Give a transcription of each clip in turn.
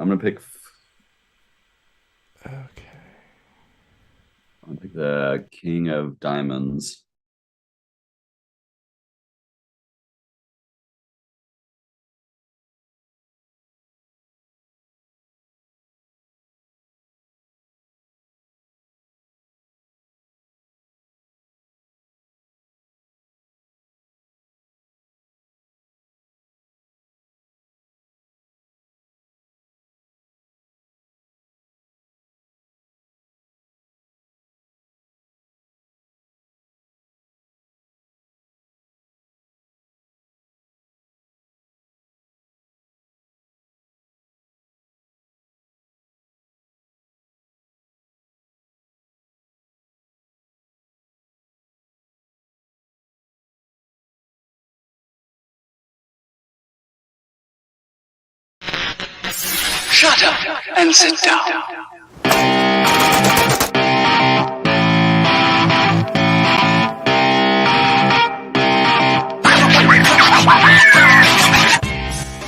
I'm gonna pick. Okay. I'm gonna pick the King of Diamonds. Shut up and sit down.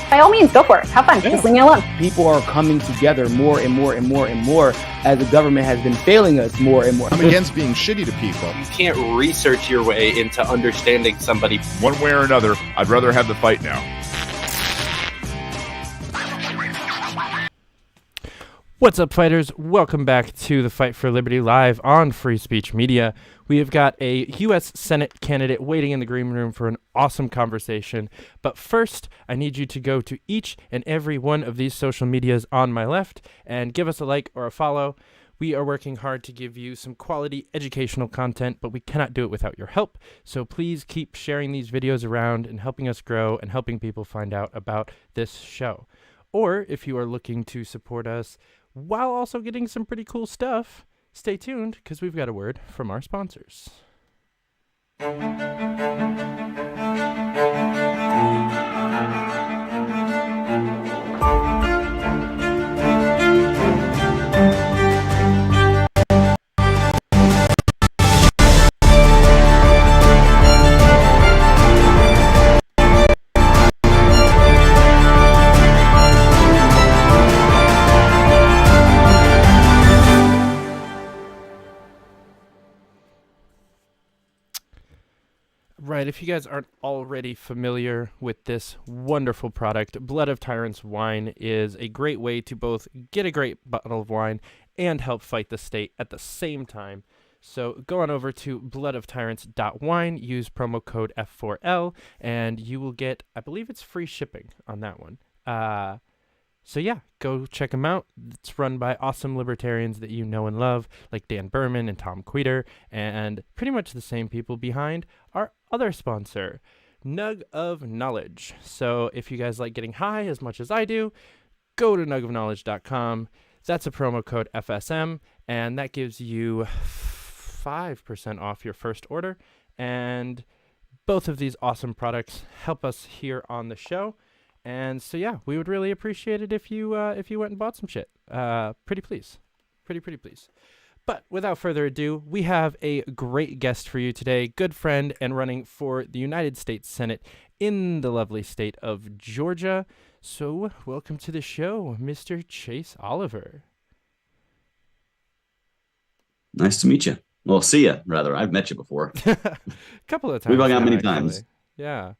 By all means, go for it. Have fun. Yeah. Just leave me alone. People are coming together more and more and more and more as the government has been failing us more and more. I'm against being shitty to people. You can't research your way into understanding somebody. One way or another, I'd rather have the fight now. What's up, fighters? Welcome back to the Fight for Liberty live on Free Speech Media. We have got a U.S. Senate candidate waiting in the green room for an awesome conversation. But first, I need you to go to each and every one of these social medias on my left and give us a like or a follow. We are working hard to give you some quality educational content, but we cannot do it without your help. So please keep sharing these videos around and helping us grow and helping people find out about this show. Or if you are looking to support us while also getting some pretty cool stuff, stay tuned because we've got a word from our sponsors. Right, if you guys aren't already familiar with this wonderful product, Blood of Tyrants wine is a great way to both get a great bottle of wine and help fight the state at the same time. So go on over to bloodoftyrants.wine, use promo code F4L, and you will get, I believe it's free shipping on that one. So yeah, go check them out. It's run by awesome libertarians that you know and love, like Dan Berman and Tom Queter, and pretty much the same people behind our other sponsor, Nug of Knowledge. So if you guys like getting high as much as I do, go to nugofknowledge.com. That's a promo code FSM, and that gives you 5% off your first order. And both of these awesome products help us here on the show. And so, yeah, we would really appreciate it if you went and bought some shit. Pretty please. Pretty please. But without further ado, we have a great guest for you today, good friend and running for the United States Senate in the lovely state of Georgia. So welcome to the show, Mr. Chase Oliver. Nice to meet you. Well, see you, rather. I've met you before. A couple of times. We've hung out now, many actually. times. Yeah.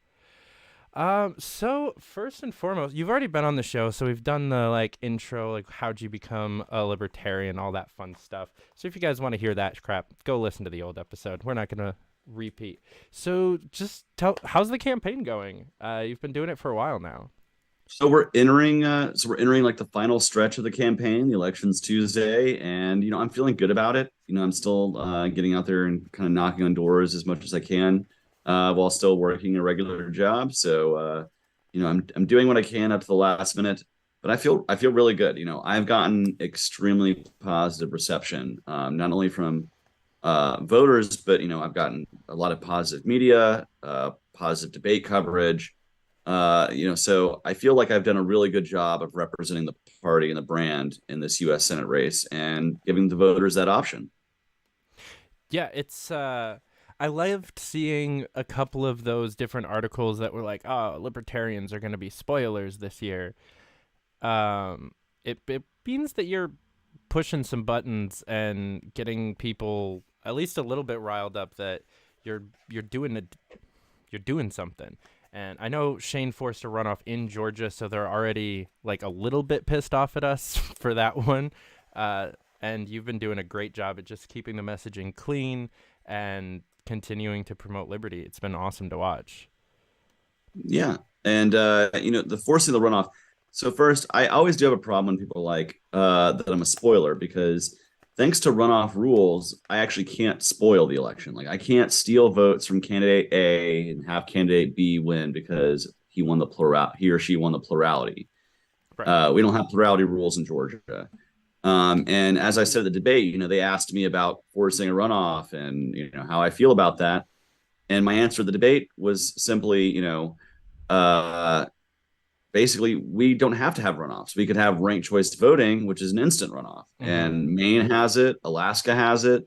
So first and foremost, you've already been on the show, so we've done the intro, how'd you become a libertarian, all that fun stuff. So if you guys want to hear that crap, go listen to the old episode. We're not gonna repeat. So just how's the campaign going? You've been doing it for a while now. So we're entering like the final stretch of the campaign. The election's Tuesday, and I'm feeling good about it. I'm still getting out there and kind of knocking on doors as much as I can. While still working a regular job. So, I'm doing what I can up to the last minute, but I feel really good. I've gotten extremely positive reception, not only from voters, but I've gotten a lot of positive media, positive debate coverage. So I feel like I've done a really good job of representing the party and the brand in this U.S. Senate race and giving the voters that option. Yeah, it's I loved seeing a couple of those different articles that were like, oh, libertarians are going to be spoilers this year. it means that you're pushing some buttons and getting people at least a little bit riled up that you're doing something. And I know Shane forced a runoff in Georgia, so they're already like a little bit pissed off at us for that one. And you've been doing a great job at just keeping the messaging clean and continuing to promote liberty. It's been awesome to watch. Yeah. And, the forcing the runoff. So first, I always do have a problem when people like that I'm a spoiler, because thanks to runoff rules, I actually can't spoil the election. Like, I can't steal votes from candidate A and have candidate B win because he or she won the plurality. Right. We don't have plurality rules in Georgia. And as I said at the debate, they asked me about forcing a runoff and, how I feel about that. And my answer to the debate was simply, basically, we don't have to have runoffs. We could have ranked choice voting, which is an instant runoff. Mm-hmm. And Maine has it, Alaska has it.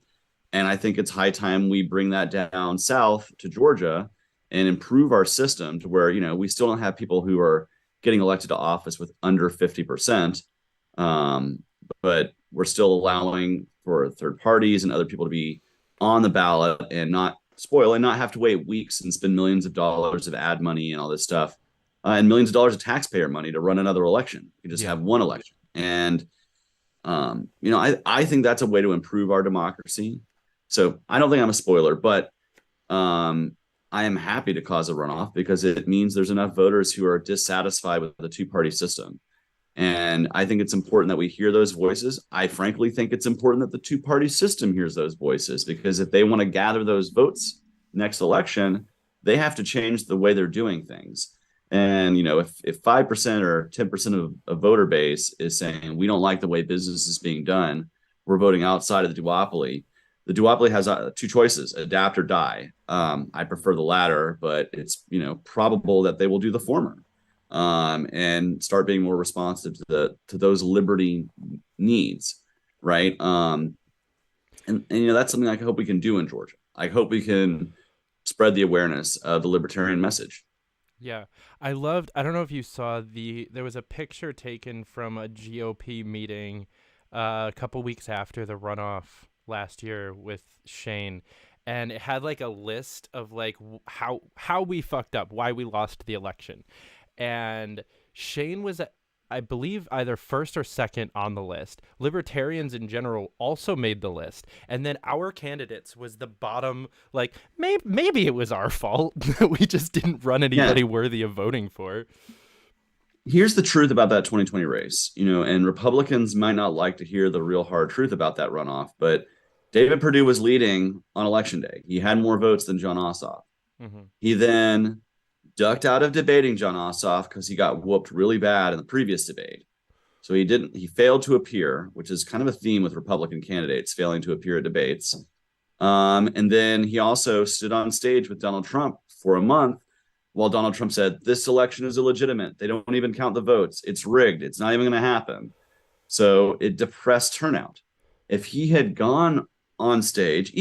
And I think it's high time we bring that down south to Georgia and improve our system to where, we still don't have people who are getting elected to office with under 50%. But we're still allowing for third parties and other people to be on the ballot and not spoil and not have to wait weeks and spend millions of dollars of ad money and all this stuff. And millions of dollars of taxpayer money to run another election. You just have one election. And, I think that's a way to improve our democracy. So I don't think I'm a spoiler, but I am happy to cause a runoff because it means there's enough voters who are dissatisfied with the two-party system. And I think it's important that we hear those voices. I frankly think it's important that the two-party system hears those voices, because if they want to gather those votes next election, they have to change the way they're doing things. And, if 5% or 10% of a voter base is saying we don't like the way business is being done, we're voting outside of the duopoly. The duopoly has two choices: adapt or die. I prefer the latter, but it's, probable that they will do the former. And start being more responsive to those liberty needs, right? And that's something I hope we can do in Georgia. I hope we can spread the awareness of the libertarian message. Yeah, I don't know if you saw there was a picture taken from a GOP meeting a couple weeks after the runoff last year with Shane, and it had like a list of like how we fucked up, why we lost the election. And Shane was, I believe, either first or second on the list. Libertarians in general also made the list. And then our candidates was the bottom, like, maybe it was our fault that we just didn't run anybody worthy of voting for. Here's the truth about that 2020 race, and Republicans might not like to hear the real hard truth about that runoff, but David Perdue was leading on election day. He had more votes than Jon Ossoff. Mm-hmm. He then ducked out of debating Jon Ossoff because he got whooped really bad in the previous debate. So he failed to appear, which is kind of a theme with Republican candidates, failing to appear at debates. And then he also stood on stage with Donald Trump for a month while Donald Trump said, this election is illegitimate. They don't even count the votes. It's rigged. It's not even going to happen. So it depressed turnout. If he had gone on stage,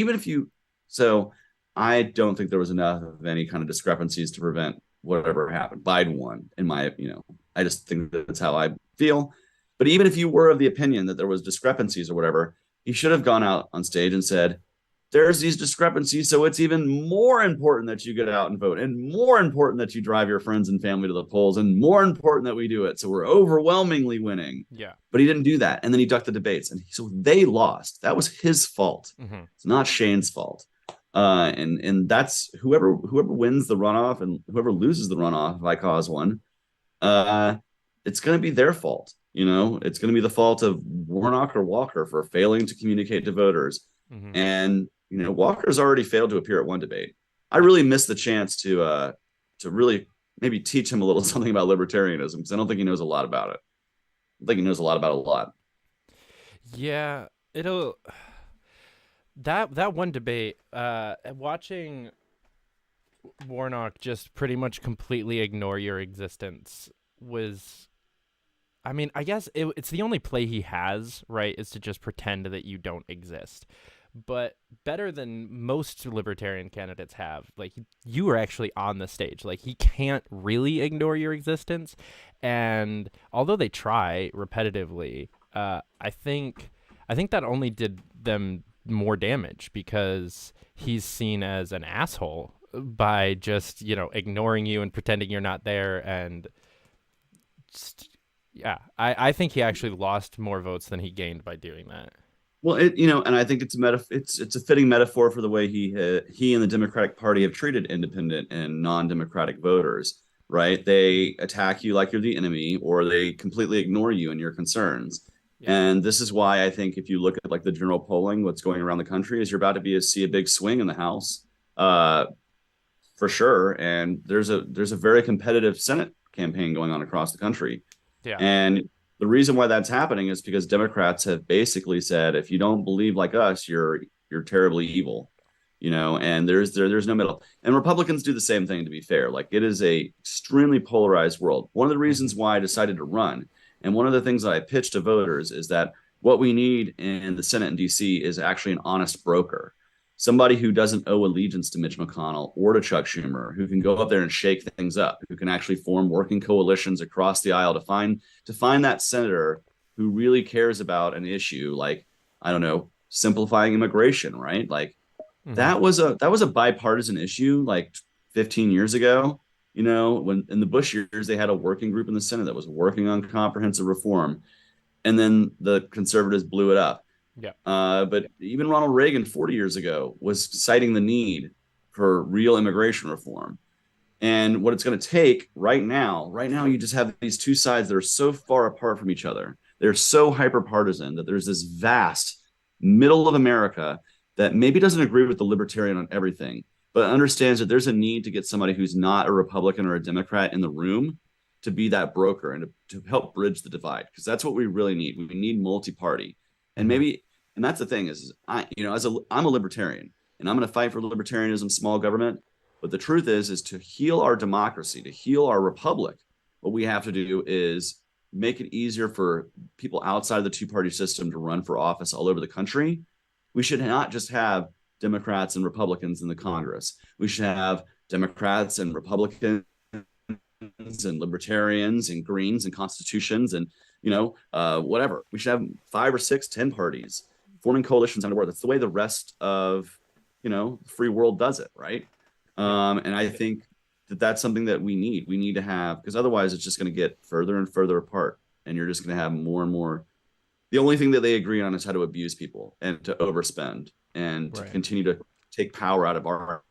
so I don't think there was enough of any kind of discrepancies to prevent whatever happened. Biden won, I just think that's how I feel. But even if you were of the opinion that there was discrepancies or whatever, he should have gone out on stage and said, there's these discrepancies, so it's even more important that you get out and vote, and more important that you drive your friends and family to the polls, and more important that we do it. So we're overwhelmingly winning. Yeah. But he didn't do that. And then he ducked the debates. And so they lost. That was his fault. Mm-hmm. It's not Shane's fault. And that's whoever wins the runoff and whoever loses the runoff, if I cause one, it's going to be their fault. It's going to be the fault of Warnock or Walker for failing to communicate to voters. Mm-hmm. And, Walker's already failed to appear at one debate. I really missed the chance to really maybe teach him a little something about libertarianism, because I don't think he knows a lot about it. I think he knows a lot about a lot. Yeah, that one debate, watching Warnock just pretty much completely ignore your existence was, I guess it's the only play he has, right, is to just pretend that you don't exist. but better than most libertarian candidates have. Like, you are actually on the stage. Like, he can't really ignore your existence. And although they try repetitively, I think that only did them more damage because he's seen as an asshole by just, ignoring you and pretending you're not there. And just, yeah, I think he actually lost more votes than he gained by doing that. Well, and I think it's a fitting metaphor for the way he and the Democratic Party have treated independent and non-democratic voters, right? They attack you like you're the enemy, or they completely ignore you and your concerns. Yeah. And this is why I think if you look at like the general polling, what's going around the country is you're about to see a big swing in the House, for sure. And there's a very competitive Senate campaign going on across the country. Yeah. And the reason why that's happening is because Democrats have basically said, if you don't believe like us, you're terribly evil, and there's no middle. And Republicans do the same thing, to be fair. Like, it is a extremely polarized world. One of the reasons why I decided to run, and one of the things that I pitched to voters, is that what we need in the Senate and DC is actually an honest broker. Somebody who doesn't owe allegiance to Mitch McConnell or to Chuck Schumer, who can go up there and shake things up, who can actually form working coalitions across the aisle to find that senator who really cares about an issue like, I don't know, simplifying immigration, right? Like, that was a bipartisan issue like 15 years ago. When in the Bush years, they had a working group in the Senate that was working on comprehensive reform, and then the conservatives blew it up. Yeah. But even Ronald Reagan 40 years ago was citing the need for real immigration reform. And what it's going to take right now, you just have these two sides that are so far apart from each other. They're so hyper partisan that there's this vast middle of America that maybe doesn't agree with the libertarian on everything, but understands that there's a need to get somebody who's not a Republican or a Democrat in the room to be that broker and to help bridge the divide. Because that's what we really need. We need multi-party. And that's the thing is, I'm a libertarian, and I'm going to fight for libertarianism, small government. But the truth is to heal our democracy, to heal our republic, what we have to do is make it easier for people outside of the two-party system to run for office all over the country. We should not just have Democrats and Republicans in the Congress. We should have Democrats and Republicans and libertarians and Greens and constitutions and, whatever. We should have 5 or 6, 10 parties forming coalitions on the world. That's the way the rest of, the free world does it, right? And I think that's something that we need. We need to have, because otherwise it's just going to get further and further apart, and you're just going to have more and more. The only thing that they agree on is how to abuse people and to overspend and to continue to take power out of our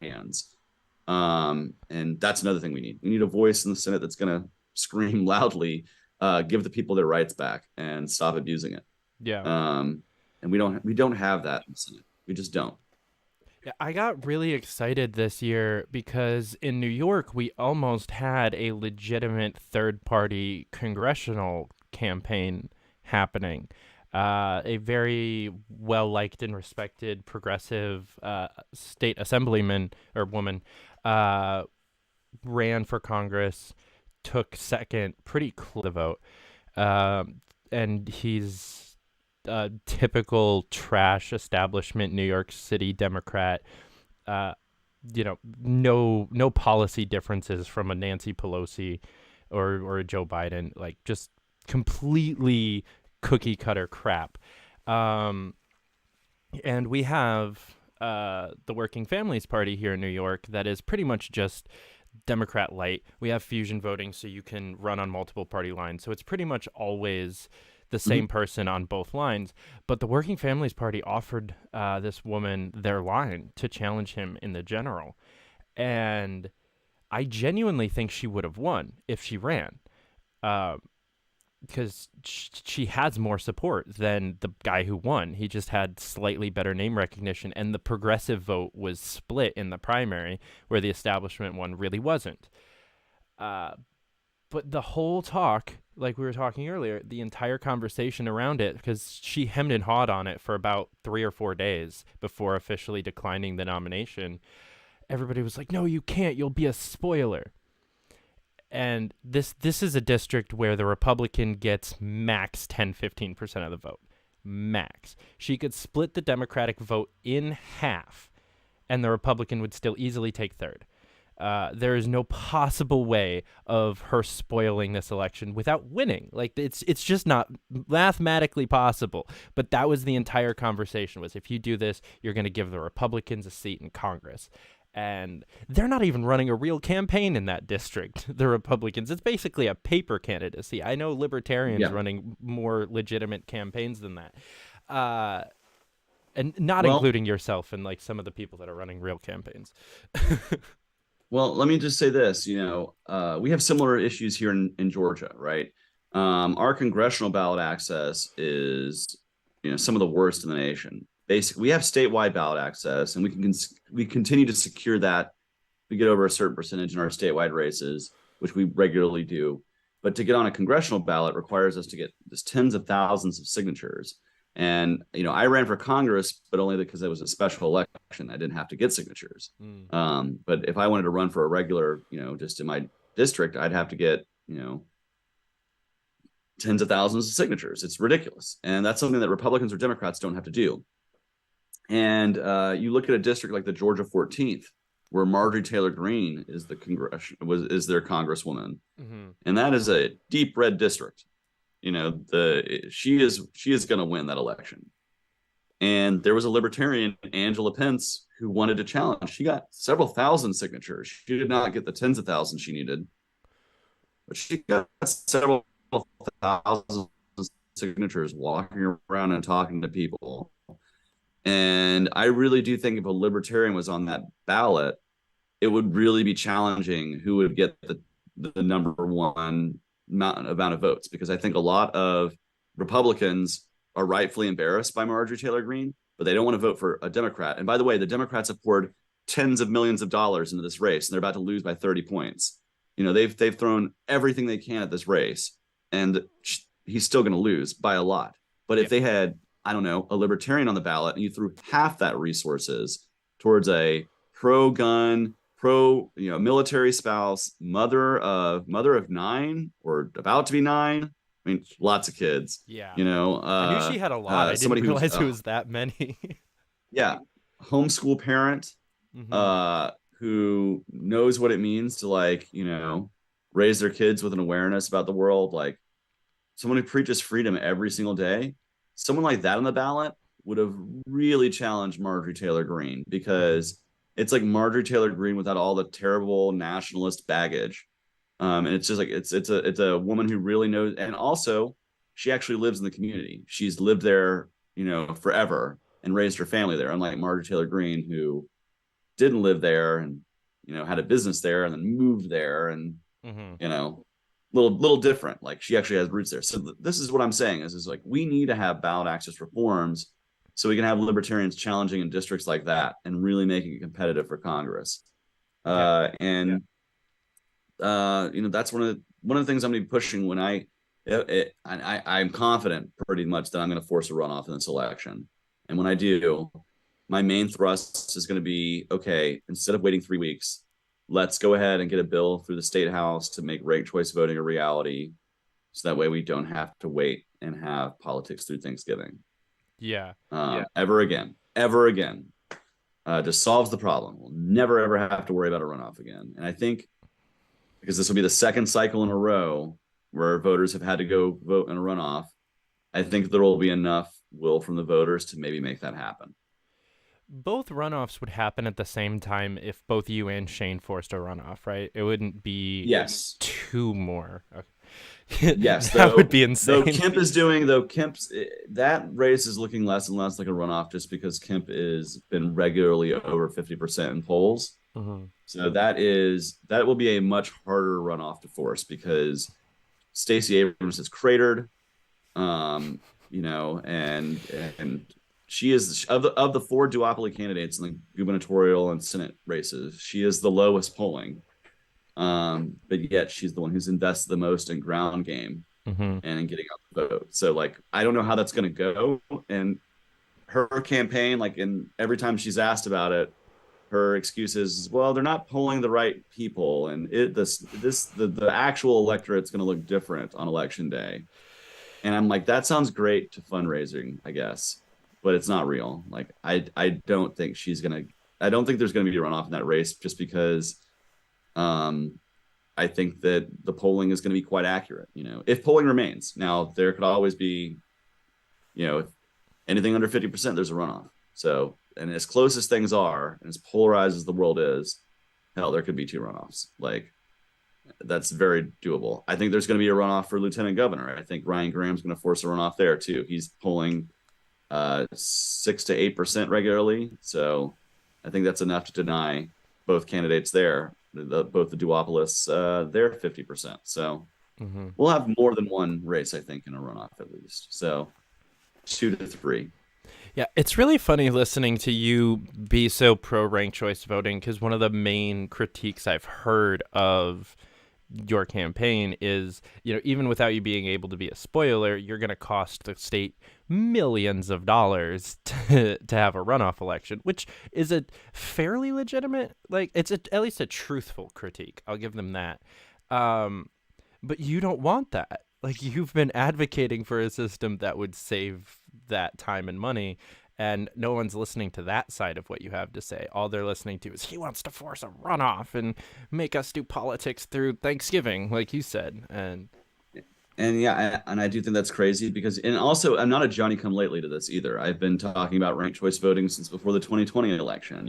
hands. And that's another thing we need. We need a voice in the Senate that's going to scream loudly, give the people their rights back and stop abusing it. Yeah. And we don't have that in the Senate. We just don't. Yeah, I got really excited this year because in New York, we almost had a legitimate third-party congressional campaign happening. A very well-liked and respected progressive state assemblyman or woman ran for Congress, took second, pretty close to the vote. And he's a typical trash establishment New York City Democrat. No policy differences from a Nancy Pelosi or a Joe Biden, like just completely cookie cutter crap. And we have the Working Families Party here in New York that is pretty much just Democrat light. We have fusion voting, so you can run on multiple party lines. So it's pretty much always the same person on both lines. But the Working Families Party offered this woman their line to challenge him in the general. And I genuinely think she would have won if she ran. Because she has more support than the guy who won. He just had slightly better name recognition, and the progressive vote was split in the primary, where the establishment one really wasn't. But the whole talk, like we were talking earlier, the entire conversation around it, because she hemmed and hawed on it for about 3 or 4 days before officially declining the nomination, everybody was like, no, you can't, you'll be a spoiler. And this is a district where the Republican gets max 10-15% of the vote. max. She could split the Democratic vote in half, and the Republican would still easily take third. There is no possible way of her spoiling this election without winning. Like, it's just not mathematically possible. But that was the entire conversation, was if you do this, you're going to give the Republicans a seat in Congress. And they're not even running a real campaign in that district, the Republicans. It's basically a paper candidacy. I know libertarians running more legitimate campaigns than that. And not including yourself and like some of the people that are running real campaigns. Well, let me just say this, we have similar issues here in Georgia, right? Our congressional ballot access is, some of the worst in the nation. Basically, we have statewide ballot access, and we continue to secure that. We get over a certain percentage in our statewide races, which we regularly do. But to get on a congressional ballot requires us to get just tens of thousands of signatures. And, I ran for Congress, but only because it was a special election. I didn't have to get signatures. But if I wanted to run for a regular, just in my district, I'd have to get, tens of thousands of signatures. It's ridiculous. And that's something that Republicans or Democrats don't have to do. And you look at a district like the Georgia 14th, where Marjorie Taylor Greene is is their congresswoman, and that is a deep red district. She is going to win that election. And there was a libertarian, Angela Pence, who wanted to challenge. She got several thousand signatures. She did not get the tens of thousands she needed, but she got several thousand signatures walking around and talking to people. And I really do think if a libertarian was on that ballot, it would really be challenging who would get the number one amount of votes, because I think a lot of Republicans are rightfully embarrassed by Marjorie Taylor Greene, but they don't want to vote for a Democrat. And by the way, the Democrats have poured tens of millions of dollars into this race, and they're about to lose by 30 points. They've thrown everything they can at this race, and he's still going to lose by a lot. But if they had, I don't know, a libertarian on the ballot, and you threw half that resources towards a pro-gun, military spouse, mother of 9 or about to be 9. I mean, lots of kids. Yeah. I knew she had a lot. I didn't realize it was that many. Yeah. Homeschool parent who knows what it means to raise their kids with an awareness about the world. Like someone who preaches freedom every single day. Someone like that on the ballot would have really challenged Marjorie Taylor Greene, because it's like Marjorie Taylor Greene without all the terrible nationalist baggage. And it's just like, it's a woman who really knows. And also she actually lives in the community. She's lived there, forever and raised her family there. Unlike Marjorie Taylor Greene, who didn't live there and, had a business there and then moved there and, little different. Like she actually has roots there. So this is what I'm saying is like, we need to have ballot access reforms so we can have libertarians challenging in districts like that and really making it competitive for Congress. That's one of the things I'm going to be pushing when I'm confident pretty much that I'm going to force a runoff in this election. And when I do, my main thrust is going to be, okay, instead of waiting 3 weeks, let's go ahead and get a bill through the state house to make ranked choice voting a reality. So that way we don't have to wait and have politics through Thanksgiving. Ever again. Just solves the problem. We'll never, ever have to worry about a runoff again. And I think because this will be the second cycle in a row where voters have had to go vote in a runoff, I think there will be enough will from the voters to maybe make that happen. Both runoffs would happen at the same time if both you and Shane forced a runoff, right? It wouldn't be two more. Okay. Yes, that would be insane. Kemp's that race is looking less and less like a runoff just because Kemp has been regularly over 50% in polls. So that will be a much harder runoff to force because Stacey Abrams has cratered, and she is of the 4 duopoly candidates in the gubernatorial and Senate races. She is the lowest polling, but yet she's the one who's invested the most in ground game and in getting out the vote. So I don't know how that's going to go. And her campaign, and every time she's asked about it, her excuse is, well, they're not polling the right people, and the actual electorate's going to look different on election day. And I'm like, that sounds great to fundraising, I guess, but it's not real. Like, I don't think I don't think there's gonna be a runoff in that race, just because um I think that the polling is going to be quite accurate. If polling remains. Now, there could always be, if anything under 50%, there's a runoff. So, and as close as things are, and as polarized as the world is, hell, there could be 2 runoffs. Like, that's very doable. I think there's going to be a runoff for lieutenant governor. I think Ryan Graham's going to force a runoff there too. He's polling 6 to 8% regularly. So I think that's enough to deny both candidates there. Both the duopolists, they're 50%. So we'll have more than one race, I think, in a runoff at least. So 2 to 3. Yeah, it's really funny listening to you be so pro ranked choice voting, because one of the main critiques I've heard of your campaign is, even without you being able to be a spoiler, you're going to cost the state millions of dollars to have a runoff election, which is a fairly legitimate, like, it's at least a truthful critique. I'll give them that. But you don't want that. Like, you've been advocating for a system that would save that time and money, and no one's listening to that side of what you have to say. All they're listening to is he wants to force a runoff and make us do politics through Thanksgiving, like you said. And yeah, and I do think that's crazy because, and also, I'm not a Johnny come lately to this either. I've been talking about ranked choice voting since before the 2020 election.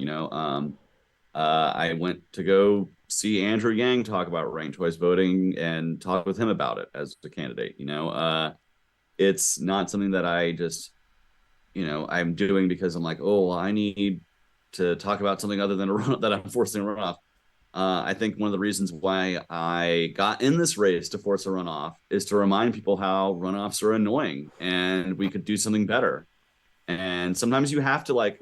I went to go see Andrew Yang talk about ranked choice voting and talk with him about it as a candidate. It's not something that I just, I'm doing because I'm like, oh, well, I need to talk about something other than a runoff that I'm forcing a runoff. I think one of the reasons why I got in this race to force a runoff is to remind people how runoffs are annoying and we could do something better. And sometimes you have to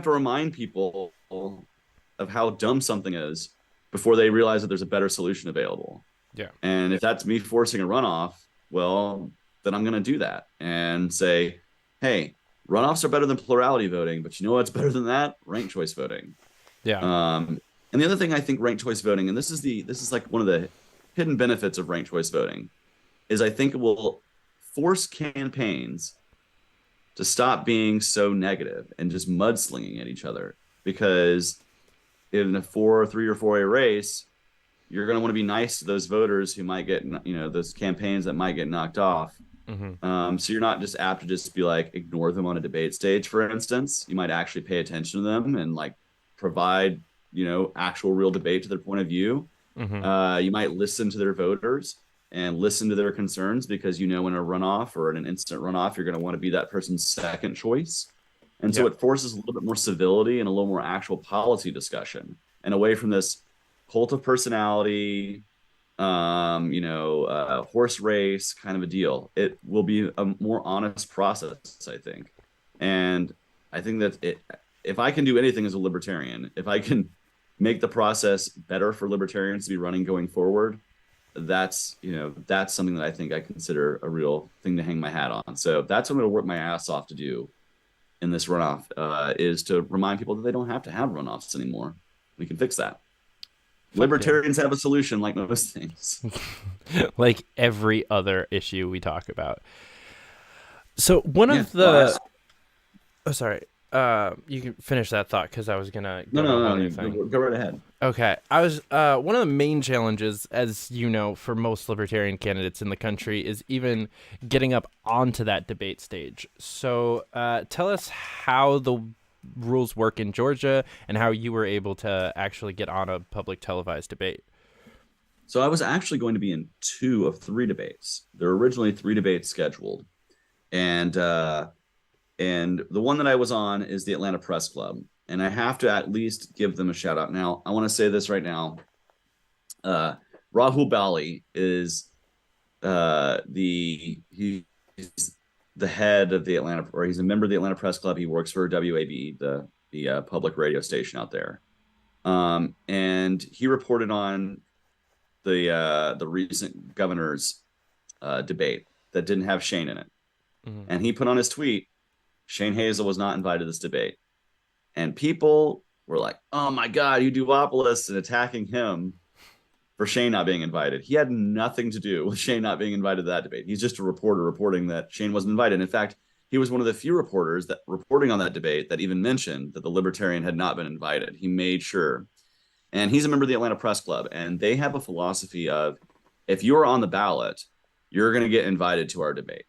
remind people of how dumb something is before they realize that there's a better solution available. Yeah. And if that's me forcing a runoff, well, then I'm going to do that and say, hey, runoffs are better than plurality voting, but you know what's better than that? Ranked choice voting. Yeah. And the other thing I think ranked choice voting, and this is like one of the hidden benefits of ranked choice voting, is I think it will force campaigns to stop being so negative and just mudslinging at each other. Because in a 3 or 4A race, you're going to want to be nice to those voters who might get, those campaigns that might get knocked off. So you're not just apt to just be like, ignore them on a debate stage, for instance. You might actually pay attention to them and like provide, actual real debate to their point of view. You might listen to their voters and listen to their concerns, because in a runoff or in an instant runoff, you're going to want to be that person's second choice. And so it forces a little bit more civility and a little more actual policy discussion, and away from this cult of personality, horse race kind of a deal. It will be a more honest process, I think. And I think that if I can do anything as a libertarian, if I can make the process better for libertarians to be running going forward, that's something that I think I consider a real thing to hang my hat on. So that's what I'm going to work my ass off to do in this runoff, is to remind people that they don't have to have runoffs anymore. We can fix that. Libertarians have a solution, like most things. Like every other issue we talk about. So one of the... Oh, sorry. You can finish that thought, because I was gonna go go right ahead. Okay, I was one of the main challenges, as you know, for most libertarian candidates in the country is even getting up onto that debate stage. So tell us how the rules work in Georgia and how you were able to actually get on a public televised debate. So I was actually going to be in 2 of 3 debates. There were originally 3 debates scheduled, and the one that I was on is the Atlanta Press Club, and I have to at least give them a shout out. Now, I want to say this right now. Rahul Bali is he's the head of the Atlanta, or he's a member of the Atlanta Press Club. He works for WAB, the public radio station out there, and he reported on the recent governor's debate that didn't have Shane in it, and he put on his tweet, Shane Hazel was not invited to this debate. And people were like, oh my God, you duopolists, and attacking him. for Shane not being invited. He had nothing to do with Shane not being invited to that debate. He's just a reporter reporting that Shane wasn't invited. In fact, he was one of the few reporters that reporting on that debate that even mentioned that the Libertarian had not been invited. He made sure. And he's a member of the Atlanta Press Club, and they have a philosophy of, if you're on the ballot, you're going to get invited to our debate.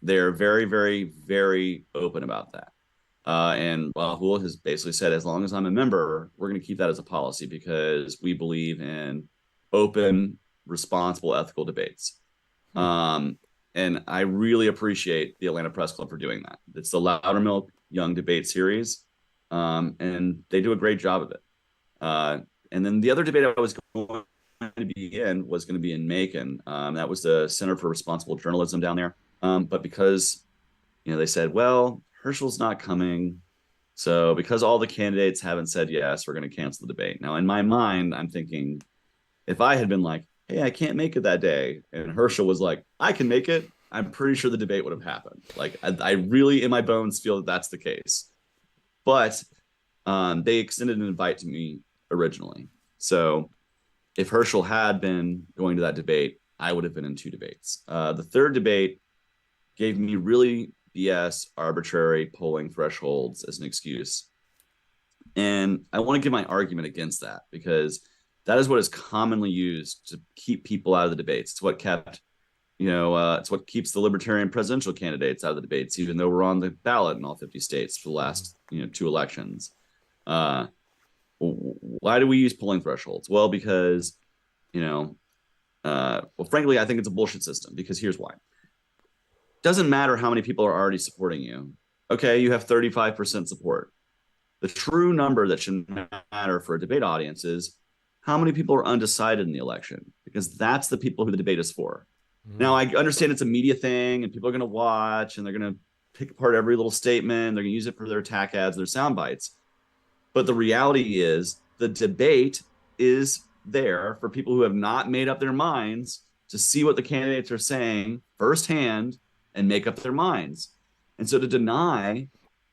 They're very, very, very open about that. And Rahul has basically said, as long as I'm a member, we're going to keep that as a policy because we believe in open, responsible, ethical debates. And I really appreciate the Atlanta Press Club for doing that. It's the Loudermilk Young Debate Series, and they do a great job of it. And then the other debate I was going to be in was going to be in Macon. That was the Center for Responsible Journalism down there. But because, they said, well, Herschel's not coming. So because all the candidates haven't said yes, we're going to cancel the debate. Now, in my mind, I'm thinking, if I had been like, hey, I can't make it that day, and Herschel was like, I can make it, I'm pretty sure the debate would have happened. Like, I really, in my bones, feel that that's the case. But they extended an invite to me originally. So if Herschel had been going to that debate, I would have been in 2 debates. The third debate gave me really BS, arbitrary polling thresholds as an excuse. And I want to give my argument against that because that is what is commonly used to keep people out of the debates. It's what kept, it's what keeps the Libertarian presidential candidates out of the debates, even though we're on the ballot in all 50 states for the last, 2 elections. Why do we use polling thresholds? Well, because, frankly, I think it's a bullshit system because here's why. Doesn't matter how many people are already supporting you. Okay, you have 35% support. The true number that should matter for a debate audience is how many people are undecided in the election, because that's the people who the debate is for. Now, I understand it's a media thing and people are going to watch and they're going to pick apart every little statement. They're going to use it for their attack ads, their sound bites. But the reality is the debate is there for people who have not made up their minds to see what the candidates are saying firsthand and make up their minds. And so to deny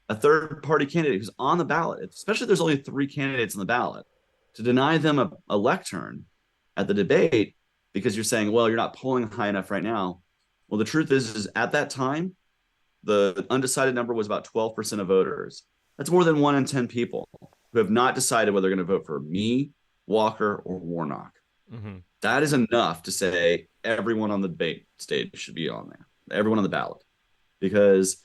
a third-party candidate who's on the ballot, especially if there's only 3 candidates on the ballot, to deny them a lectern at the debate because you're saying, well, you're not polling high enough right now. Well, the truth is at that time, the undecided number was about 12% of voters. That's more than 1 in 10 people who have not decided whether they're going to vote for me, Walker, or Warnock. Mm-hmm. That is enough to say everyone on the debate stage should be on there, everyone on the ballot, because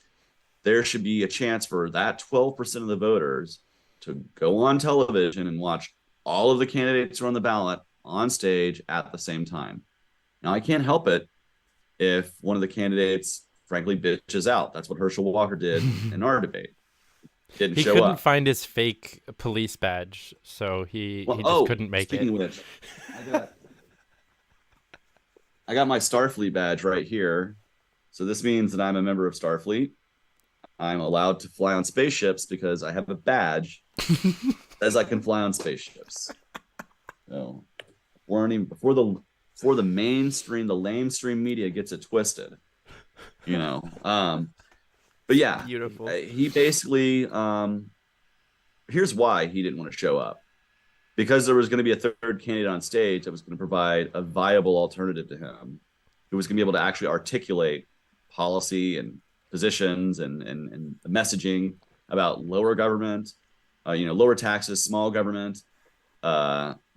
there should be a chance for that 12% of the voters to go on television and watch all of the candidates who are on the ballot on stage at the same time. Now, I can't help it if one of the candidates, frankly, bitches out. That's what Herschel Walker did in our debate. He couldn't find his fake police badge, so he just couldn't make it. Speaking of which, I got my Starfleet badge right here. So this means that I'm a member of Starfleet. I'm allowed to fly on spaceships because I have a badge as I can fly on spaceships. So before the mainstream, the lamestream media gets it twisted, But yeah, beautiful. He basically, here's why he didn't want to show up. Because there was going to be a third candidate on stage that was going to provide a viable alternative to him, who was going to be able to actually articulate policy and positions and messaging about lower government, lower taxes, small government,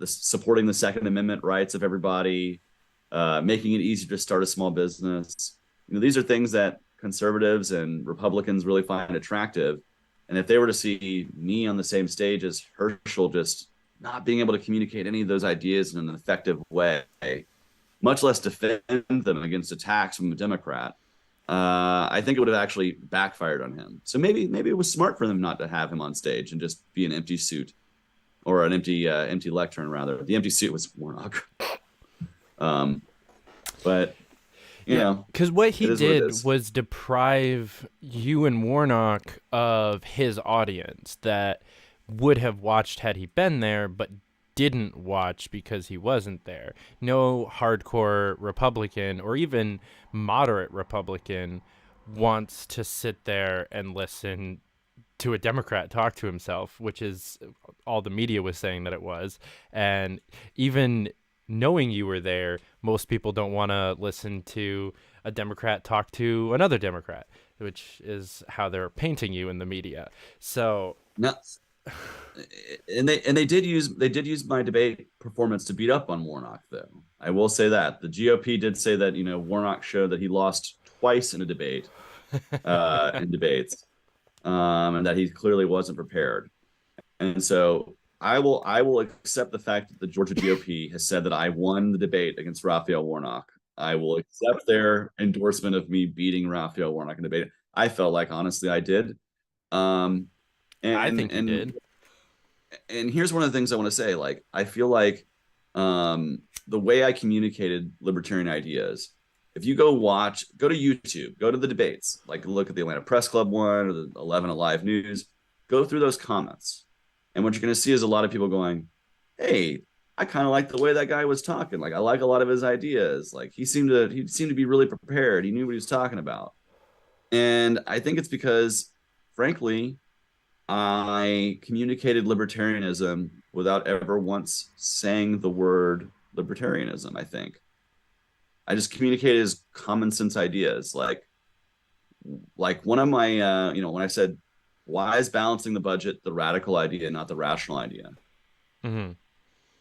supporting the Second Amendment rights of everybody, making it easier to start a small business. These are things that conservatives and Republicans really find attractive. And if they were to see me on the same stage as Herschel, just not being able to communicate any of those ideas in an effective way, much less defend them against attacks from a Democrat, I think it would have actually backfired on him. So maybe it was smart for them not to have him on stage and just be an empty suit, or an empty lectern rather. The empty suit was Warnock. But because what he did was deprive you and Warnock of his audience that would have watched had he been there, but didn't watch because he wasn't there. No hardcore Republican or even moderate Republican wants to sit there and listen to a Democrat talk to himself, which is all the media was saying that it was. And even knowing you were there, most people don't want to listen to a Democrat talk to another Democrat, which is how they're painting you in the media. So No, and they did use my debate performance to beat up on Warnock, though. I will say that the GOP did say that Warnock showed that he lost twice in a debate, in debates, and that he clearly wasn't prepared. And so I will accept the fact that the Georgia GOP has said that I won the debate against Raphael Warnock. I will accept their endorsement of me beating Raphael Warnock in debate. I felt like honestly I did. Um, I think you and did. and here's one of the things I want to say. Like, I feel like the way I communicated libertarian ideas, if you go to YouTube, go to the debates, like look at the Atlanta Press Club one or the 11 Alive News, go through those comments. And what you're going to see is a lot of people going, hey, I kind of like the way that guy was talking. Like, I like a lot of his ideas. Like, he seemed to be really prepared. He knew what he was talking about. And I think it's because, frankly, I communicated libertarianism without ever once saying the word libertarianism, I think. I just communicated as common sense ideas. Like one of my, when I said, why is balancing the budget the radical idea, not the rational idea? Mm-hmm.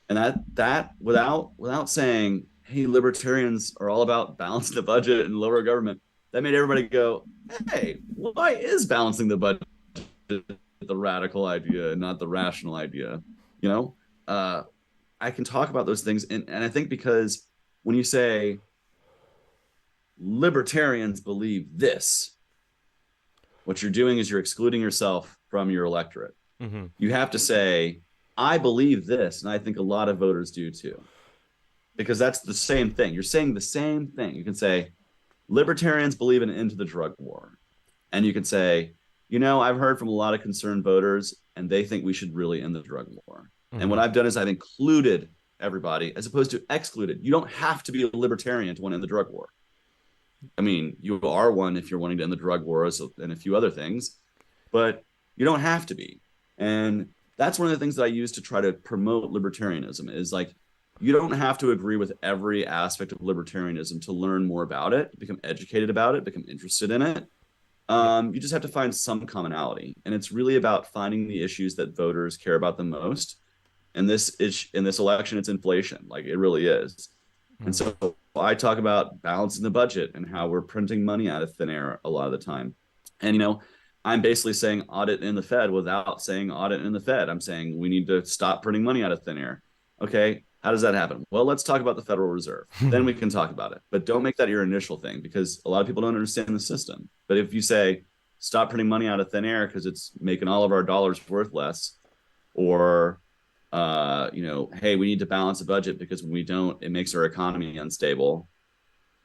And that without saying, hey, libertarians are all about balancing the budget and lower government, that made everybody go, hey, why is balancing the budget the radical idea and not the rational idea? I can talk about those things. And I think because when you say libertarians believe this, what you're doing is you're excluding yourself from your electorate. Mm-hmm. You have to say, I believe this, and I think a lot of voters do too. Because that's the same thing. You're saying the same thing. You can say, libertarians believe in an end to the drug war. And you can say, I've heard from a lot of concerned voters, and they think we should really end the drug war. Mm-hmm. And what I've done is I've included everybody as opposed to excluded. You don't have to be a libertarian to want to end the drug war. I mean, you are one if you're wanting to end the drug wars and a few other things, but you don't have to be. And that's one of the things that I use to try to promote libertarianism is like, you don't have to agree with every aspect of libertarianism to learn more about it, become educated about it, become interested in it. You just have to find some commonality. And it's really about finding the issues that voters care about the most. And in this election, it's inflation. Like, it really is. And so I talk about balancing the budget and how we're printing money out of thin air a lot of the time. And, I'm basically saying audit in the Fed without saying audit in the Fed. I'm saying we need to stop printing money out of thin air. Okay, how does that happen? Well, let's talk about the Federal Reserve. Then we can talk about it. But don't make that your initial thing because a lot of people don't understand the system. But if you say stop printing money out of thin air because it's making all of our dollars worth less, or hey, we need to balance the budget because when we don't, it makes our economy unstable.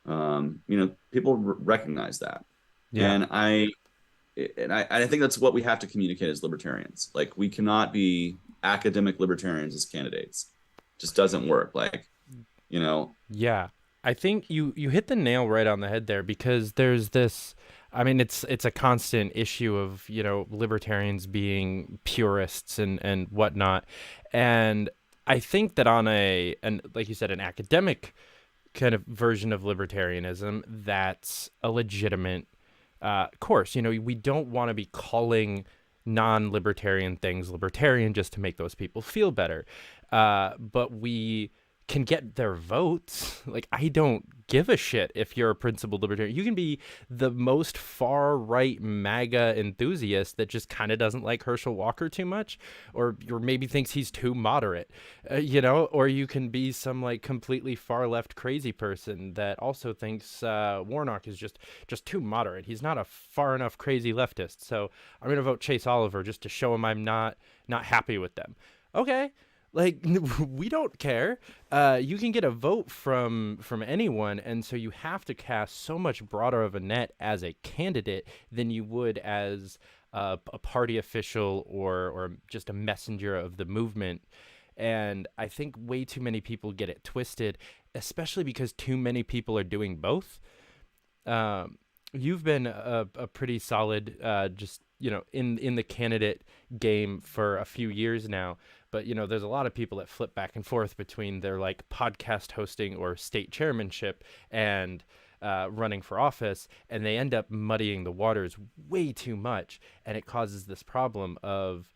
People recognize that. Yeah. And I think that's what we have to communicate as libertarians. Like, we cannot be academic libertarians as candidates. It just doesn't work. Yeah. I think you hit the nail right on the head there because there's this, I mean, it's a constant issue of, libertarians being purists and whatnot. And I think that and like you said, an academic kind of version of libertarianism, that's a legitimate course. We don't want to be calling non-libertarian things libertarian just to make those people feel better. But we can get their votes. Like, I don't give a shit if you're a principled libertarian. You can be the most far-right MAGA enthusiast that just kind of doesn't like Herschel Walker too much, or maybe thinks he's too moderate, or you can be some like completely far-left crazy person that also thinks Warnock is just too moderate. He's not a far enough crazy leftist, so I'm going to vote Chase Oliver just to show him I'm not happy with them. Okay. Like, we don't care. You can get a vote from anyone, and so you have to cast so much broader of a net as a candidate than you would as a party official or just a messenger of the movement. And I think way too many people get it twisted, especially because too many people are doing both. You've been a pretty solid, in the candidate game for a few years now. But, there's a lot of people that flip back and forth between their like podcast hosting or state chairmanship and running for office, and they end up muddying the waters way too much. And it causes this problem of,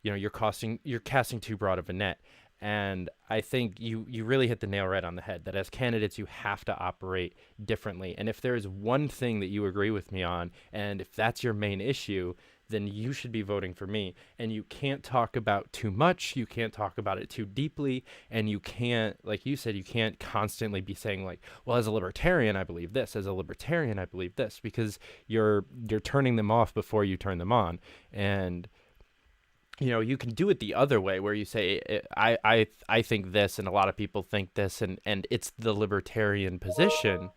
you're casting too broad of a net. And I think you really hit the nail right on the head, that as candidates, you have to operate differently. And if there is one thing that you agree with me on, and if that's your main issue, then you should be voting for me. And you can't talk about too much. You can't talk about it too deeply. And you can't, like you said, you can't constantly be saying like, well, as a libertarian, I believe this. As a libertarian, I believe this, because you're turning them off before you turn them on. And you can do it the other way, where you say, I think this, and a lot of people think this, and it's the libertarian position.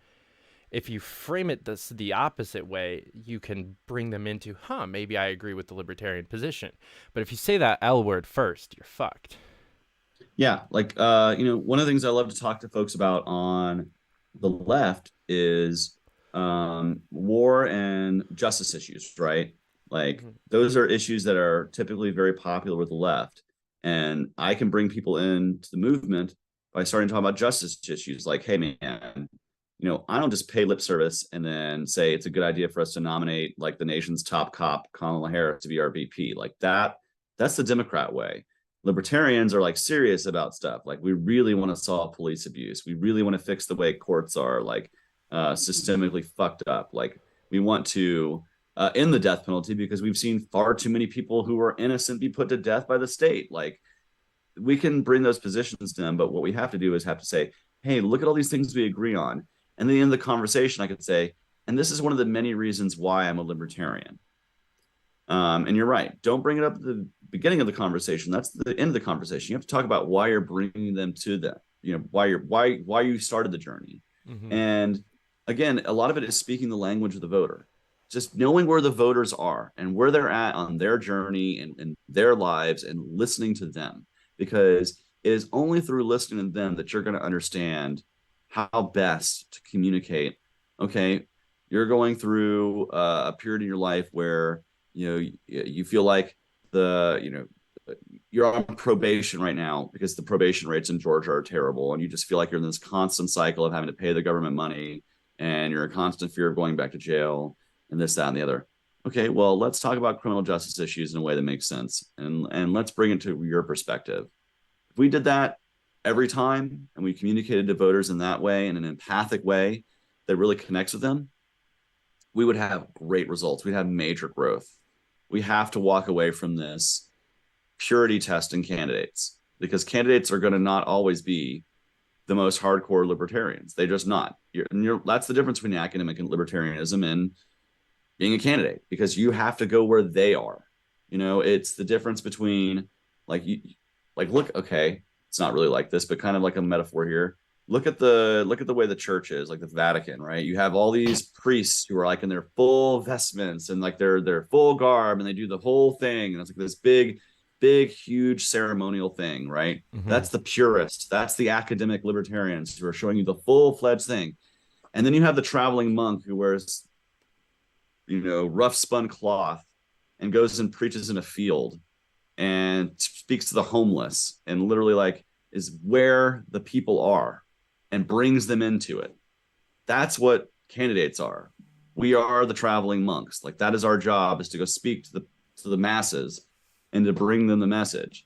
If you frame it the opposite way, you can bring them into, maybe I agree with the libertarian position. But if you say that L word first, you're fucked. Yeah, like one of the things I love to talk to folks about on the left is war and justice issues, right? Like those are issues that are typically very popular with the left. And I can bring people into the movement by starting to talk about justice issues. Like, hey man, I don't just pay lip service and then say it's a good idea for us to nominate like the nation's top cop, Kamala Harris, to be our VP. Like that's the Democrat way. Libertarians are like serious about stuff. Like we really want to solve police abuse. We really want to fix the way courts are like systemically fucked up. Like we want to end the death penalty because we've seen far too many people who are innocent be put to death by the state. Like we can bring those positions to them, but what we have to do is have to say, hey, look at all these things we agree on. And at the end of the conversation, I could say, and this is one of the many reasons why I'm a libertarian. And you're right. Don't bring it up at the beginning of the conversation. That's the end of the conversation. You have to talk about why you're bringing them to them. Why you started the journey. Mm-hmm. And again, a lot of it is speaking the language of the voter. Just knowing where the voters are and where they're at on their journey and their lives, and listening to them, because it is only through listening to them that you're going to understand how best to communicate. Okay, you're going through a period in your life where you feel like you're on probation right now because the probation rates in Georgia are terrible, and you just feel like you're in this constant cycle of having to pay the government money, and you're in constant fear of going back to jail, and this, that, and the other. Okay, well, let's talk about criminal justice issues in a way that makes sense, and let's bring it to your perspective. If we did that every time, and we communicated to voters in that way, in an empathic way that really connects with them, we would have great results. We'd have major growth. We have to walk away from this purity test in candidates, because candidates are going to not always be the most hardcore libertarians. They're just not. That's the difference between academic and libertarianism and being a candidate, because you have to go where they are. It's the difference between look, okay, it's not really like this, but kind of like a metaphor here. Look at the way the church is, like the Vatican, right? You have all these priests who are like in their full vestments and like their full garb, and they do the whole thing, and it's like this big, huge ceremonial thing, right? Mm-hmm. That's the purists. That's the academic libertarians who are showing you the full-fledged thing. And then you have the traveling monk who wears, rough spun cloth and goes and preaches in a field and speaks to the homeless, and literally like is where the people are and brings them into it. That's what candidates are. We are the traveling monks. Like that is our job, is to go speak to the masses and to bring them the message.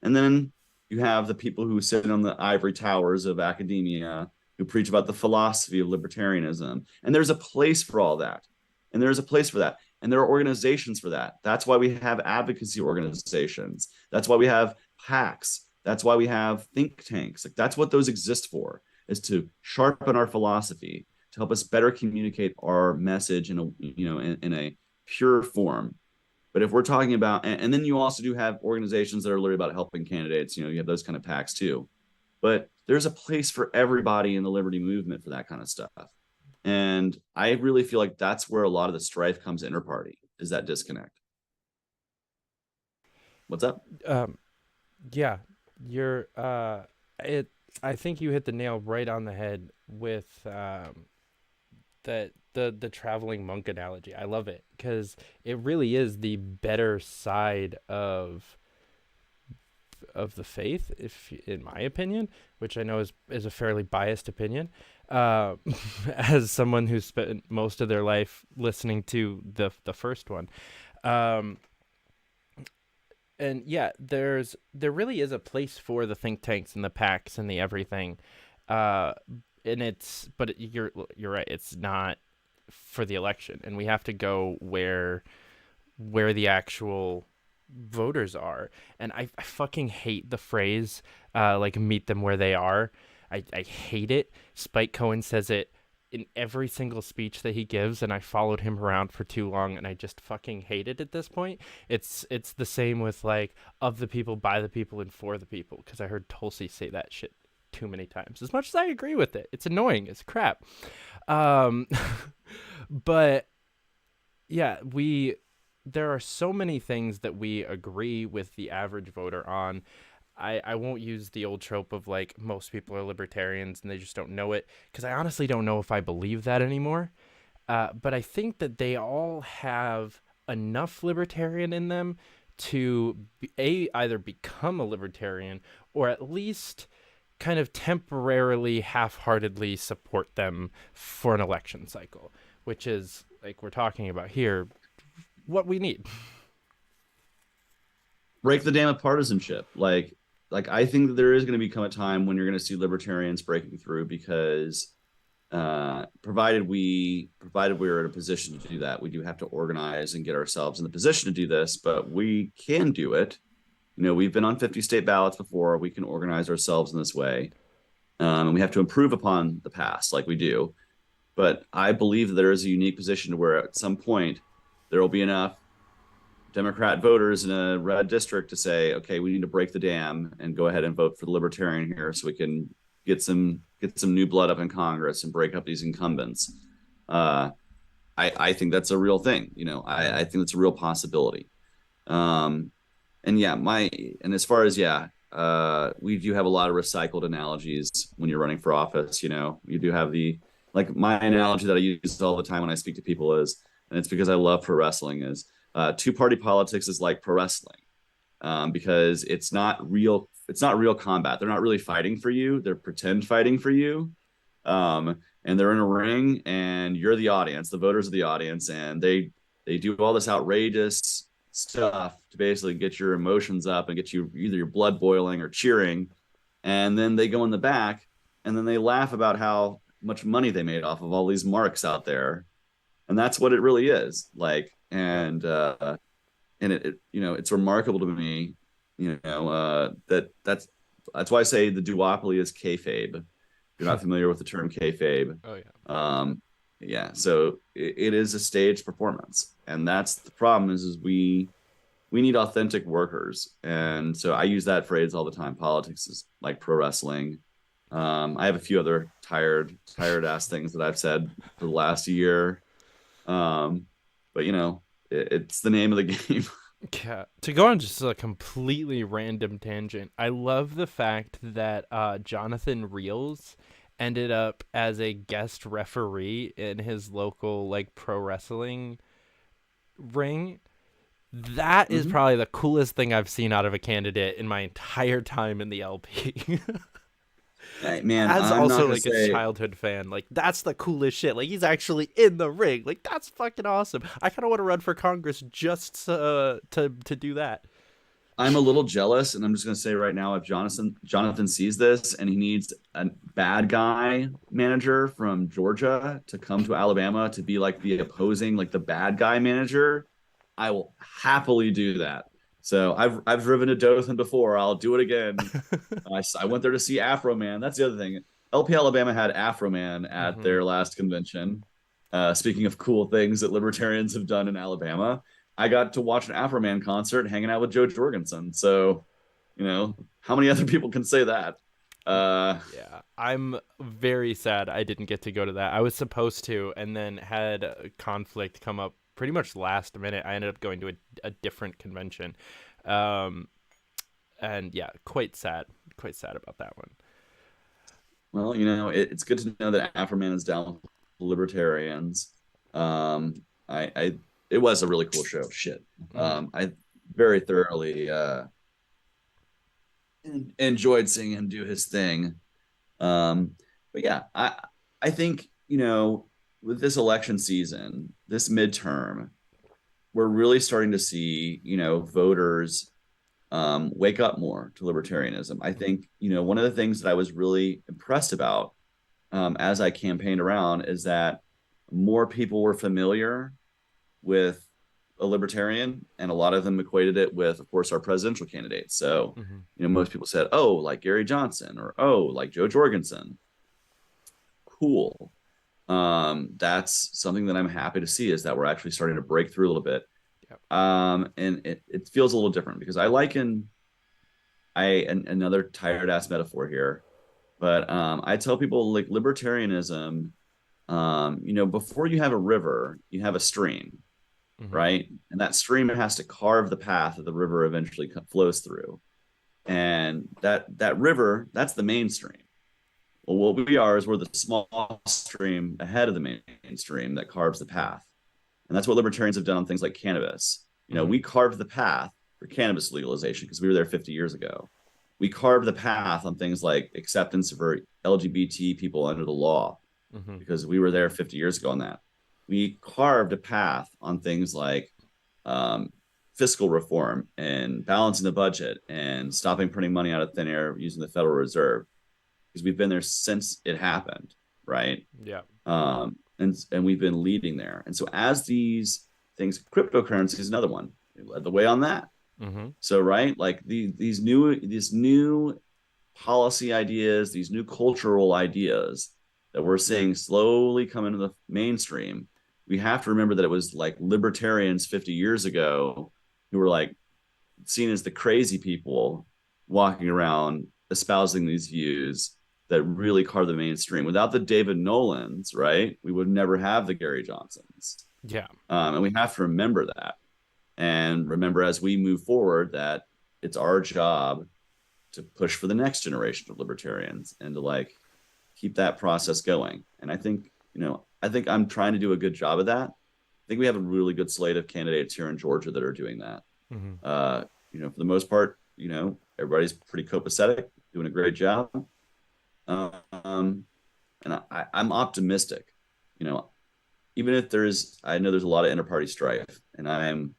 And then you have the people who sit on the ivory towers of academia who preach about the philosophy of libertarianism. And there's a place for all that. And there's a place for that. And there are organizations for that. That's why we have advocacy organizations. That's why we have PACs. That's why we have think tanks. Like that's what those exist for, is to sharpen our philosophy, to help us better communicate our message in a pure form. But if we're talking about, and then you also do have organizations that are literally about helping candidates, you have those kind of PACs too. But there's a place for everybody in the liberty movement for that kind of stuff. And I really feel like that's where a lot of the strife comes interparty, is that disconnect. What's up? Yeah, you're I think you hit the nail right on the head with the traveling monk analogy. I love it, because it really is the better side of of the faith, if in my opinion, which I know is a fairly biased opinion, as someone who spent most of their life listening to the first one. And yeah, there really is a place for the think tanks and the PACs and the everything, but you're right, it's not for the election, and we have to go where the actual voters are. And I fucking hate the phrase like meet them where they are. I hate it. Spike Cohen says it in every single speech that he gives, and I followed him around for too long, and I just fucking hate it at this point. It's the same with like of the people, by the people, and for the people, because I heard Tulsi say that shit too many times. As much as I agree with it, it's annoying as crap. But yeah, there are so many things that we agree with the average voter on. I won't use the old trope of like most people are libertarians and they just don't know it, because I honestly don't know if I believe that anymore. But I think that they all have enough libertarian in them to either become a libertarian or at least kind of temporarily half-heartedly support them for an election cycle, which is, like we're talking about here, what we need. Break the dam of partisanship. Like I think that there is going to become a time when you're going to see libertarians breaking through, because provided we're in a position to do that, we do have to organize and get ourselves in the position to do this, but we can do it. We've been on 50 state ballots before. We can organize ourselves in this way. And we have to improve upon the past like we do. But I believe that there is a unique position to where at some point there will be enough Democrat voters in a red district to say, okay, we need to break the dam and go ahead and vote for the libertarian here, so we can get some new blood up in Congress and break up these incumbents. I think that's a real thing. I think that's a real possibility. And as far as we do have a lot of recycled analogies when you're running for office. You do have my analogy that I use all the time when I speak to people is, and it's because I love pro wrestling, is two-party politics is like pro wrestling, because it's not real combat. They're not really fighting for you. They're pretend fighting for you. And they're in a ring, and you're the audience. The voters are the audience, and they do all this outrageous stuff to basically get your emotions up and get you either your blood boiling or cheering. And then they go in the back, and then they laugh about how much money they made off of all these marks out there. And that's what it really is like. And it's remarkable to me, that's why I say the duopoly is kayfabe. If you're not familiar with the term kayfabe. Oh yeah. So it is a staged performance, and that's the problem. Is we need authentic workers, and so I use that phrase all the time. Politics is like pro wrestling. I have a few other tired ass things that I've said for the last year. But it's the name of the game. Yeah. To go on just a completely random tangent, I love the fact that Jonathan Reels ended up as a guest referee in his local pro wrestling ring. That is probably the coolest thing I've seen out of a candidate in my entire time in the LP. Hey, man, as I'm also a childhood fan, that's the coolest shit. He's actually in the ring. That's fucking awesome. I kind of want to run for Congress just to do that. I'm a little jealous, and I'm just going to say right now, if Jonathan sees this and he needs a bad guy manager from Georgia to come to Alabama to be the opposing, the bad guy manager, I will happily do that. So I've driven to Dothan before. I'll do it again. I went there to see Afro Man. That's the other thing. LP Alabama had Afro Man at their last convention. Speaking of cool things that libertarians have done in Alabama, I got to watch an Afro Man concert hanging out with Joe Jorgensen. So, how many other people can say that? Yeah, I'm very sad I didn't get to go to that. I was supposed to, and then had a conflict come up pretty much last minute. I ended up going to a different convention. And yeah, quite sad about that one. Well, it's good to know that Afroman is down with libertarians. It was a really cool show. Shit. I very thoroughly enjoyed seeing him do his thing. But yeah, I think, with this election season, this midterm, we're really starting to see, voters wake up more to libertarianism. I think, one of the things that I was really impressed about as I campaigned around is that more people were familiar with a libertarian, and a lot of them equated it with, of course, our presidential candidates. So, Mm-hmm. most people said, "Oh, like Gary Johnson," or "Oh, like Joe Jorgensen." Cool. That's something that I'm happy to see, is that we're actually starting to break through a little bit. Yep. And it feels a little different because another tired ass metaphor here, but I tell people, like, libertarianism, before you have a river, you have a stream, Mm-hmm. right? And that stream has to carve the path that the river eventually flows through. And that river, that's the mainstream. Well, what we are is we're the small stream ahead of the mainstream that carves the path. And that's what libertarians have done on things like cannabis. Mm-hmm. We carved the path for cannabis legalization because we were there 50 years ago. We carved the path on things like acceptance for LGBT people under the law Mm-hmm. because we were there 50 years ago on that. We carved a path on things like fiscal reform and balancing the budget and stopping printing money out of thin air using the Federal Reserve, because we've been there since it happened, right? Yeah. And we've been leading there. And so as these things, cryptocurrency is another one. We led the way on that. Mm-hmm. So, right, like these new policy ideas, these new cultural ideas that we're seeing slowly come into the mainstream, we have to remember that it was like libertarians 50 years ago who were like seen as the crazy people walking around espousing these views that really carved the mainstream. Without the David Nolans, right, we would never have the Gary Johnsons. Yeah. And we have to remember that. And remember, as we move forward, that it's our job to push for the next generation of libertarians and to like keep that process going. And I think I'm trying to do a good job of that. I think we have a really good slate of candidates here in Georgia that are doing that. Mm-hmm. For the most part, everybody's pretty copacetic, doing a great job. And I'm optimistic, even if I know there's a lot of inter-party strife, and I'm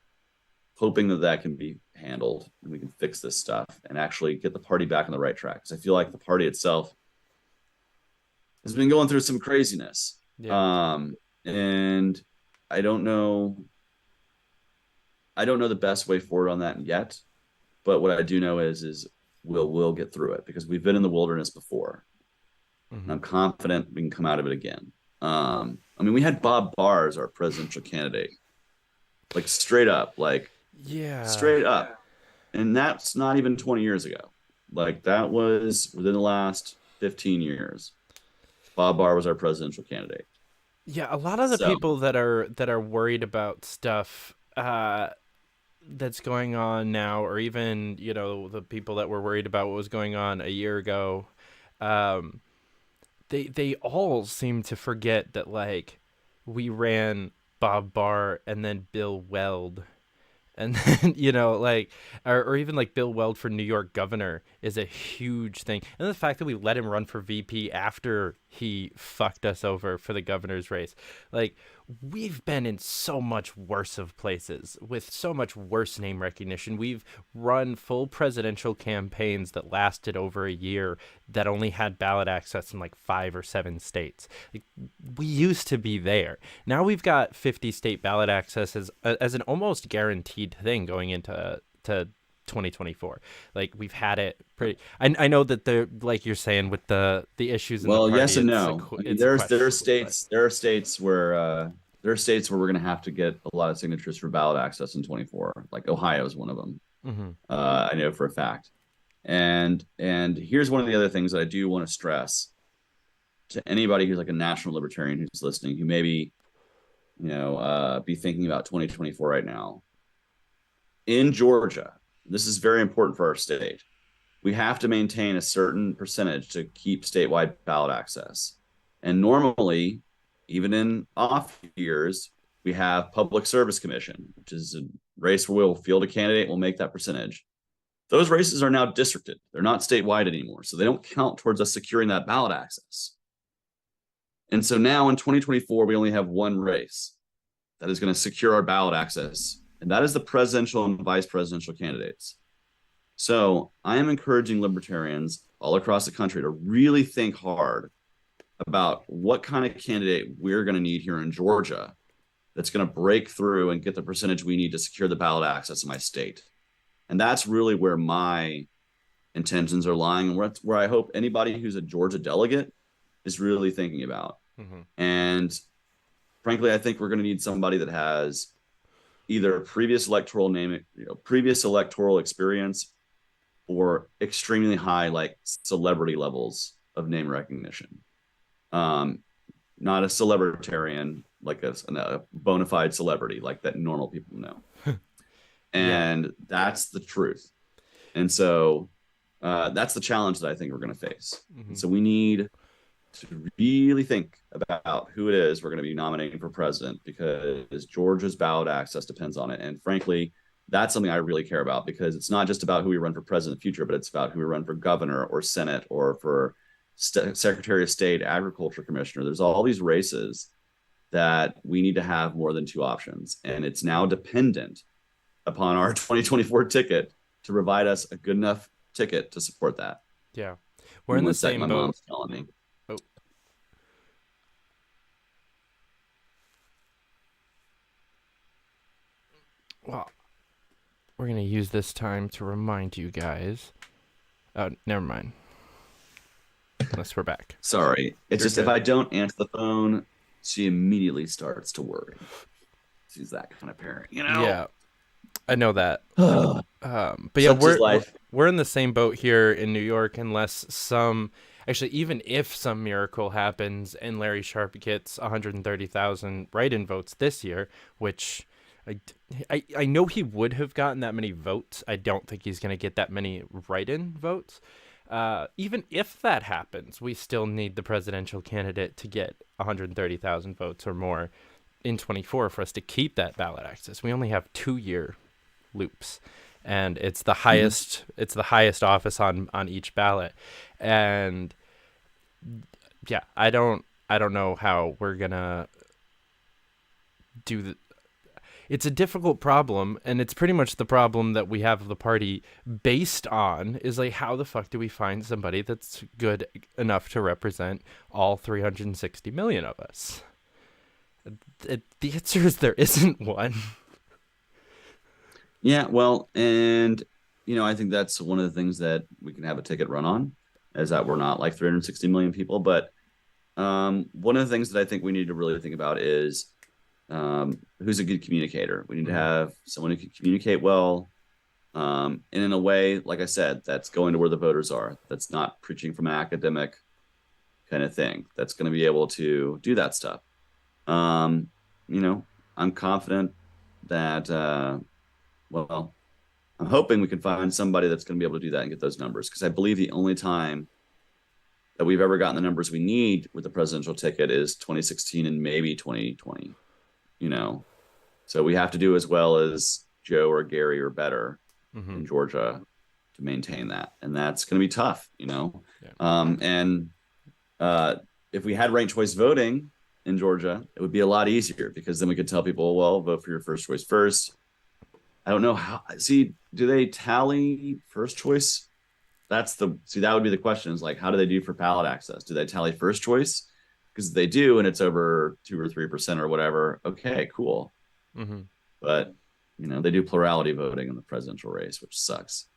hoping that can be handled and we can fix this stuff and actually get the party back on the right track. Because I feel like the party itself has been going through some craziness. Yeah. And I don't know the best way forward on that yet, but what I do know is we'll get through it because we've been in the wilderness before. Mm-hmm. And I'm confident we can come out of it again. We had Bob Barr as our presidential candidate, like straight up. And that's not even 20 years ago. Like, that was within the last 15 years. Bob Barr was our presidential candidate. Yeah, a lot of the people that are worried about stuff that's going on now, or even, the people that were worried about what was going on a year ago, they all seem to forget that, like, we ran Bob Barr and then Bill Weld. And then, or even like Bill Weld for New York governor is a huge thing. And the fact that we let him run for VP after he fucked us over for the governor's race. Like, we've been in so much worse of places with so much worse name recognition. We've run full presidential campaigns that lasted over a year that only had ballot access in like 5 or 7 states. Like, we used to be there. Now we've got 50 state ballot access as an almost guaranteed thing going into 2024. Like, we've had it pretty. I know that they're, like you're saying, with the issues in the party, yes and no. There are states where we're going to have to get a lot of signatures for ballot access in 24. Like, Ohio is one of them. Mm-hmm. I know for a fact. And here's one of the other things that I do want to stress to anybody who's like a national libertarian who's listening, who maybe be thinking about 2024 right now. In Georgia, this is very important for our state. We have to maintain a certain percentage to keep statewide ballot access. And normally, even in off years, we have Public Service Commission, which is a race where we'll field a candidate, we'll make that percentage. those races are now districted. They're not statewide anymore. So they don't count towards us securing that ballot access. And so now in 2024, we only have one race that is going to secure our ballot access, and that is the presidential and vice presidential candidates. So I am encouraging libertarians all across the country to really think hard about what kind of candidate we're going to need here in Georgia that's going to break through and get the percentage we need to secure the ballot access in my state. And that's really where my intentions are lying, and where I hope anybody who's a Georgia delegate is really thinking about. And frankly, I think we're going to need somebody that has either previous electoral experience or extremely high, like, celebrity levels of name recognition. Not a celebritarian, like a bona fide celebrity, like that normal people know. And that's the truth. And so that's the challenge that I think we're going to face. And so we need to really think about who it is we're going to be nominating for president, because Georgia's ballot access depends on it. And frankly, that's something I really care about, because it's not just about who we run for president in the future, but it's about who we run for governor or Senate or for Secretary of State, Agriculture Commissioner. There's all these races that we need to have more than two options. And it's now dependent upon our 2024 ticket to provide us a good enough ticket to support that. Yeah. We're in the same my boat. mom's telling me. Oh. Well, we're going to use this time to remind you guys. Oh, never mind. Unless we're back. Sorry. It's just, if I don't answer the phone, she immediately starts to worry. She's that kind of parent, you know? Yeah. I know that. But yeah, we're in the same boat here in New York, unless even if some miracle happens and Larry Sharp gets 130,000 write-in votes this year, which I know he would have gotten that many votes. I don't think he's going to get that many write-in votes. Even if that happens, we still need the presidential candidate to get 130,000 votes or more in 24 for us to keep that ballot access. We only have 2-year loops, and it's the highest office on each ballot. And yeah, I don't know how we're gonna do it's a difficult problem, and it's pretty much the problem that we have of the party based on is, like, how the fuck do we find somebody that's good enough to represent all 360 million of us? The answer is there isn't one. Yeah, well, and I think that's one of the things that we can have a ticket run on, is that we're not like 360 million people. But one of the things that I think we need to really think about is who's a good communicator. We need to have someone who can communicate well, and in a way, like I said, that's going to where the voters are. That's not preaching from an academic kind of thing. That's going to be able to do that stuff. I'm confident that, I'm hoping we can find somebody that's going to be able to do that and get those numbers, because I believe the only time that we've ever gotten the numbers we need with the presidential ticket is 2016 and maybe 2020. So we have to do as well as Joe or Gary or better in Georgia to maintain that, and that's going to be tough. And if we had ranked choice voting in Georgia, it would be a lot easier, because then we could tell people, well, vote for your first choice first. I don't know how. Do they tally first choice? That would be the question, is like, how do they do for ballot access? Do they tally first choice? Because they do, and it's over 2 or 3% or whatever. Okay, cool. But they do plurality voting in the presidential race, which sucks.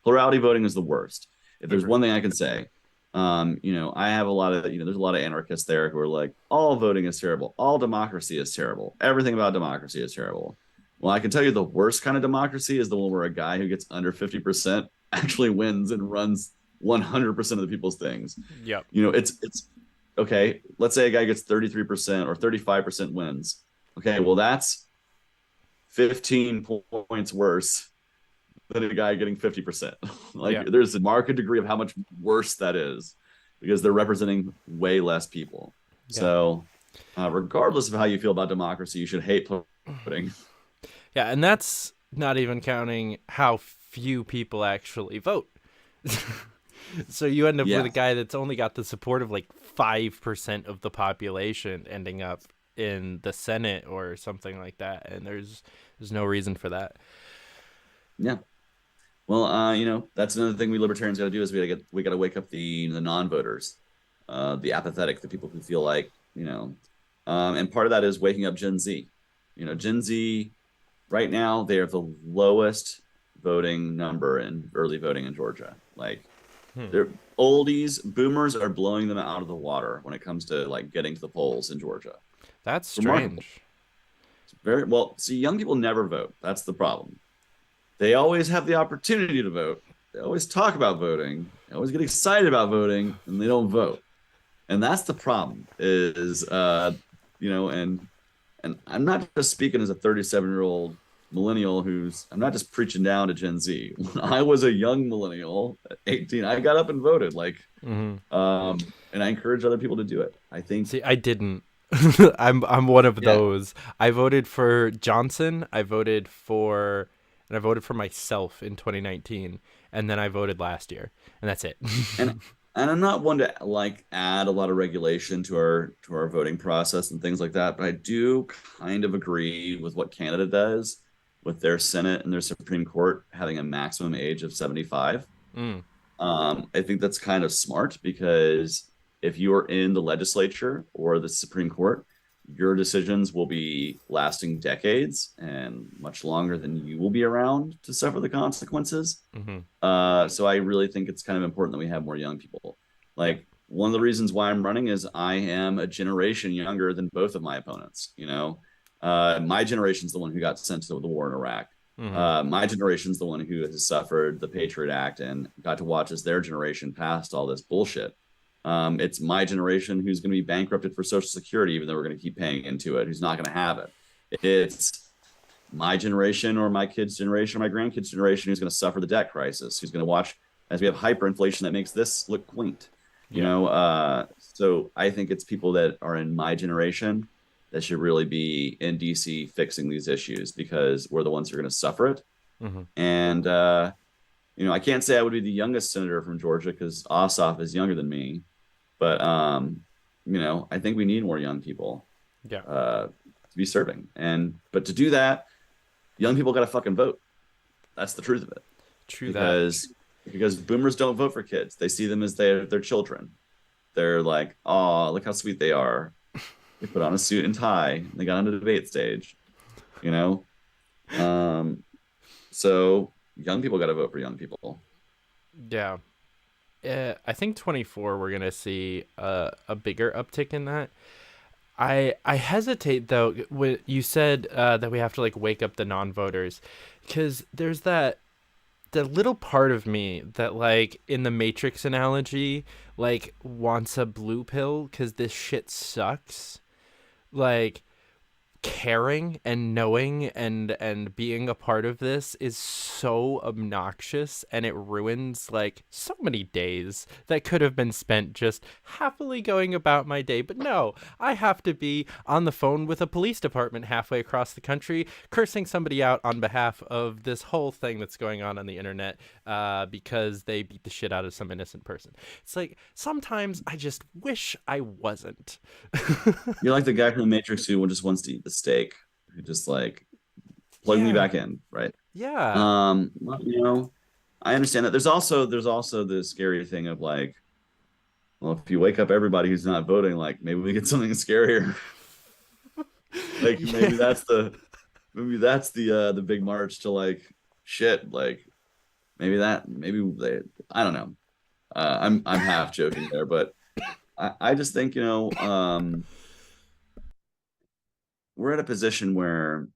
Plurality voting is the worst. If there's one thing I can say, I have a lot of, there's a lot of anarchists there who are like, all voting is terrible. All democracy is terrible. Everything about democracy is terrible. Well, I can tell you the worst kind of democracy is the one where a guy who gets under 50% actually wins and runs 100% of the people's things. Yep. It's okay. Let's say a guy gets 33% or 35% wins. Okay, well, that's 15 points worse than a guy getting 50%. There's a marked degree of how much worse that is, because they're representing way less people. Yeah. So regardless of how you feel about democracy, you should hate voting. Yeah, and that's not even counting how few people actually vote. So you end up with a guy that's only got the support of like 5% of the population ending up in the Senate or something like that, and there's no reason for that. Yeah. Well, that's another thing we libertarians got to do is we got to wake up the non-voters, the apathetic, the people who feel like, and part of that is waking up Gen Z. Gen Z right now, they are the lowest voting number in early voting in Georgia. Like, they're oldies, boomers are blowing them out of the water when it comes to like getting to the polls in Georgia. That's Remarkable. strange. It's very well. See, young people never vote. That's the problem. They always have the opportunity to vote. They always talk about voting. They always get excited about voting, and they don't vote. And that's the problem. And I'm not just speaking as a 37-year-old millennial I'm not just preaching down to Gen Z. When I was a young millennial at 18, I got up and voted. And I encourage other people to do it. I think. See, I didn't. I'm one of those. I voted for Johnson. I voted for myself in 2019, and then I voted last year, and that's it. and I'm not one to like add a lot of regulation to our voting process and things like that, but I do kind of agree with what Canada does with their Senate and their Supreme Court having a maximum age of 75. I think that's kind of smart because if you are in the legislature or the Supreme Court, your decisions will be lasting decades and much longer than you will be around to suffer the consequences. So I really think it's kind of important that we have more young people. Like, one of the reasons why I'm running is I am a generation younger than both of my opponents. My generation's the one who got sent to the war in Iraq. My generation's the one who has suffered the Patriot Act and got to watch as their generation passed all this bullshit. It's my generation who's going to be bankrupted for Social Security, even though we're going to keep paying into it, who's not going to have it. It's my generation or my kids' generation or my grandkids' generation who's going to suffer the debt crisis, who's going to watch as we have hyperinflation that makes this look quaint. So I think it's people that are in my generation that should really be in DC fixing these issues because we're the ones who are going to suffer it. And, I can't say I would be the youngest senator from Georgia because Ossoff is younger than me. But, I think we need more young people to be serving. But to do that, young people got to fucking vote. That's the truth of it. Because boomers don't vote for kids. They see them as their children. They're like, oh, look how sweet they are. They put on a suit and tie. They got on the debate stage, So young people got to vote for young people. Yeah. I think 24, we're going to see a bigger uptick in that. I hesitate, though, when you said that we have to, wake up the non-voters. Because there's the little part of me that, in the Matrix analogy, wants a blue pill because this shit sucks. Caring and knowing and being a part of this is so obnoxious, and it ruins so many days that could have been spent just happily going about my day. But no, I have to be on the phone with a police department halfway across the country cursing somebody out on behalf of this whole thing that's going on the internet because they beat the shit out of some innocent person. It's sometimes I just wish I wasn't. You're like the guy from the Matrix who just wants to eat the steak, who just plug me back in, right? Yeah. I understand that. There's also the scary thing of well, if you wake up everybody who's not voting, maybe we get something scarier. Maybe that's the big march to shit. Maybe I don't know. I'm half joking there, but I just think we're at a position where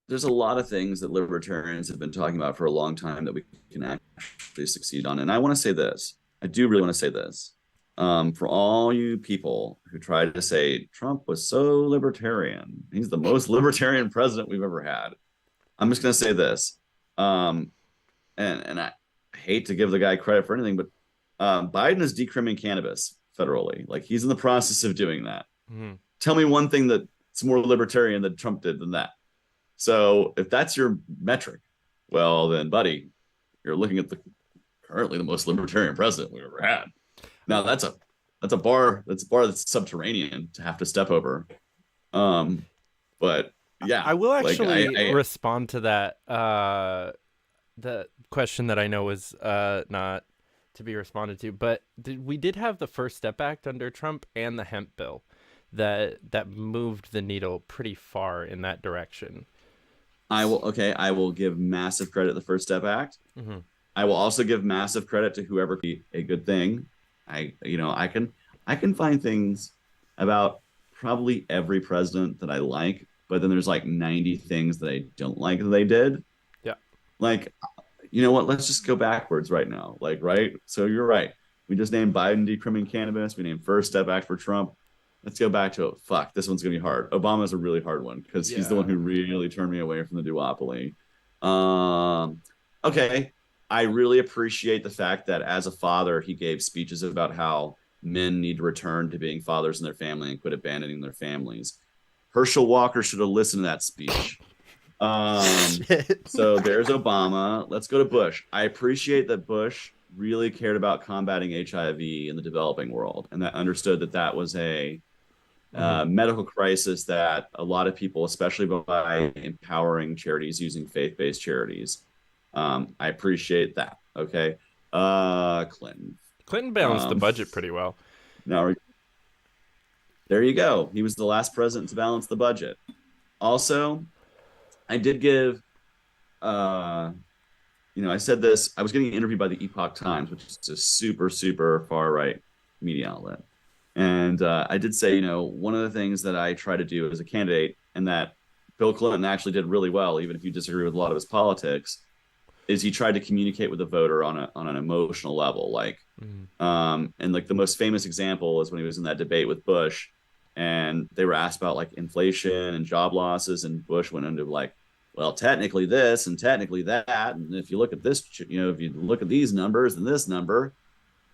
there's a lot of things that libertarians have been talking about for a long time that we can actually succeed on. And I want to say this. I do really want to say this. For all you people who try to say Trump was so libertarian, he's the most libertarian president we've ever had. I'm just going to say this. And I hate to give the guy credit for anything, but Biden is decrimming cannabis federally. He's in the process of doing that. Tell me one thing that's more libertarian than Trump did than that. So if that's your metric, well then, buddy, you're looking at the currently the most libertarian president we've ever had. Now that's a bar that's subterranean to have to step over. But yeah, I will like actually I respond to that the question that I know was not to be responded to, but we did have the First Step Act under Trump and the hemp bill that moved the needle pretty far in that direction. I will give massive credit to the First Step Act. Mm-hmm. I will also give massive credit to whoever be a good thing. I can find things about probably every president that I like, but then there's like 90 things that I don't like that they did. Yeah. Like, you know what? Let's just go backwards right now. Like, right? So you're right. We just named Biden decriminating cannabis. We named First Step Act for Trump. Let's go back to it. Fuck, this one's gonna be hard. Obama's a really hard one because he's the one who really turned me away from the duopoly. Okay. I really appreciate the fact that as a father, he gave speeches about how men need to return to being fathers in their family and quit abandoning their families. Herschel Walker should have listened to that speech. So there's Obama. Let's go to Bush. I appreciate that Bush really cared about combating HIV in the developing world and that understood that that was a medical crisis that a lot of people, especially by empowering charities using faith-based charities. I appreciate that. Okay. Clinton balanced the budget pretty well. Now, there you go. He was the last president to balance the budget. Also, I did give, I said this. I was getting interviewed by the Epoch Times, which is a super, super far right media outlet. And I did say, one of the things that I try to do as a candidate, and that Bill Clinton actually did really well, even if you disagree with a lot of his politics, is he tried to communicate with the voter on an emotional level. And like the most famous example is when he was in that debate with Bush, and they were asked about like inflation and job losses, and Bush went into like, well, technically this and technically that, and if you look at this, if you look at these numbers and this number,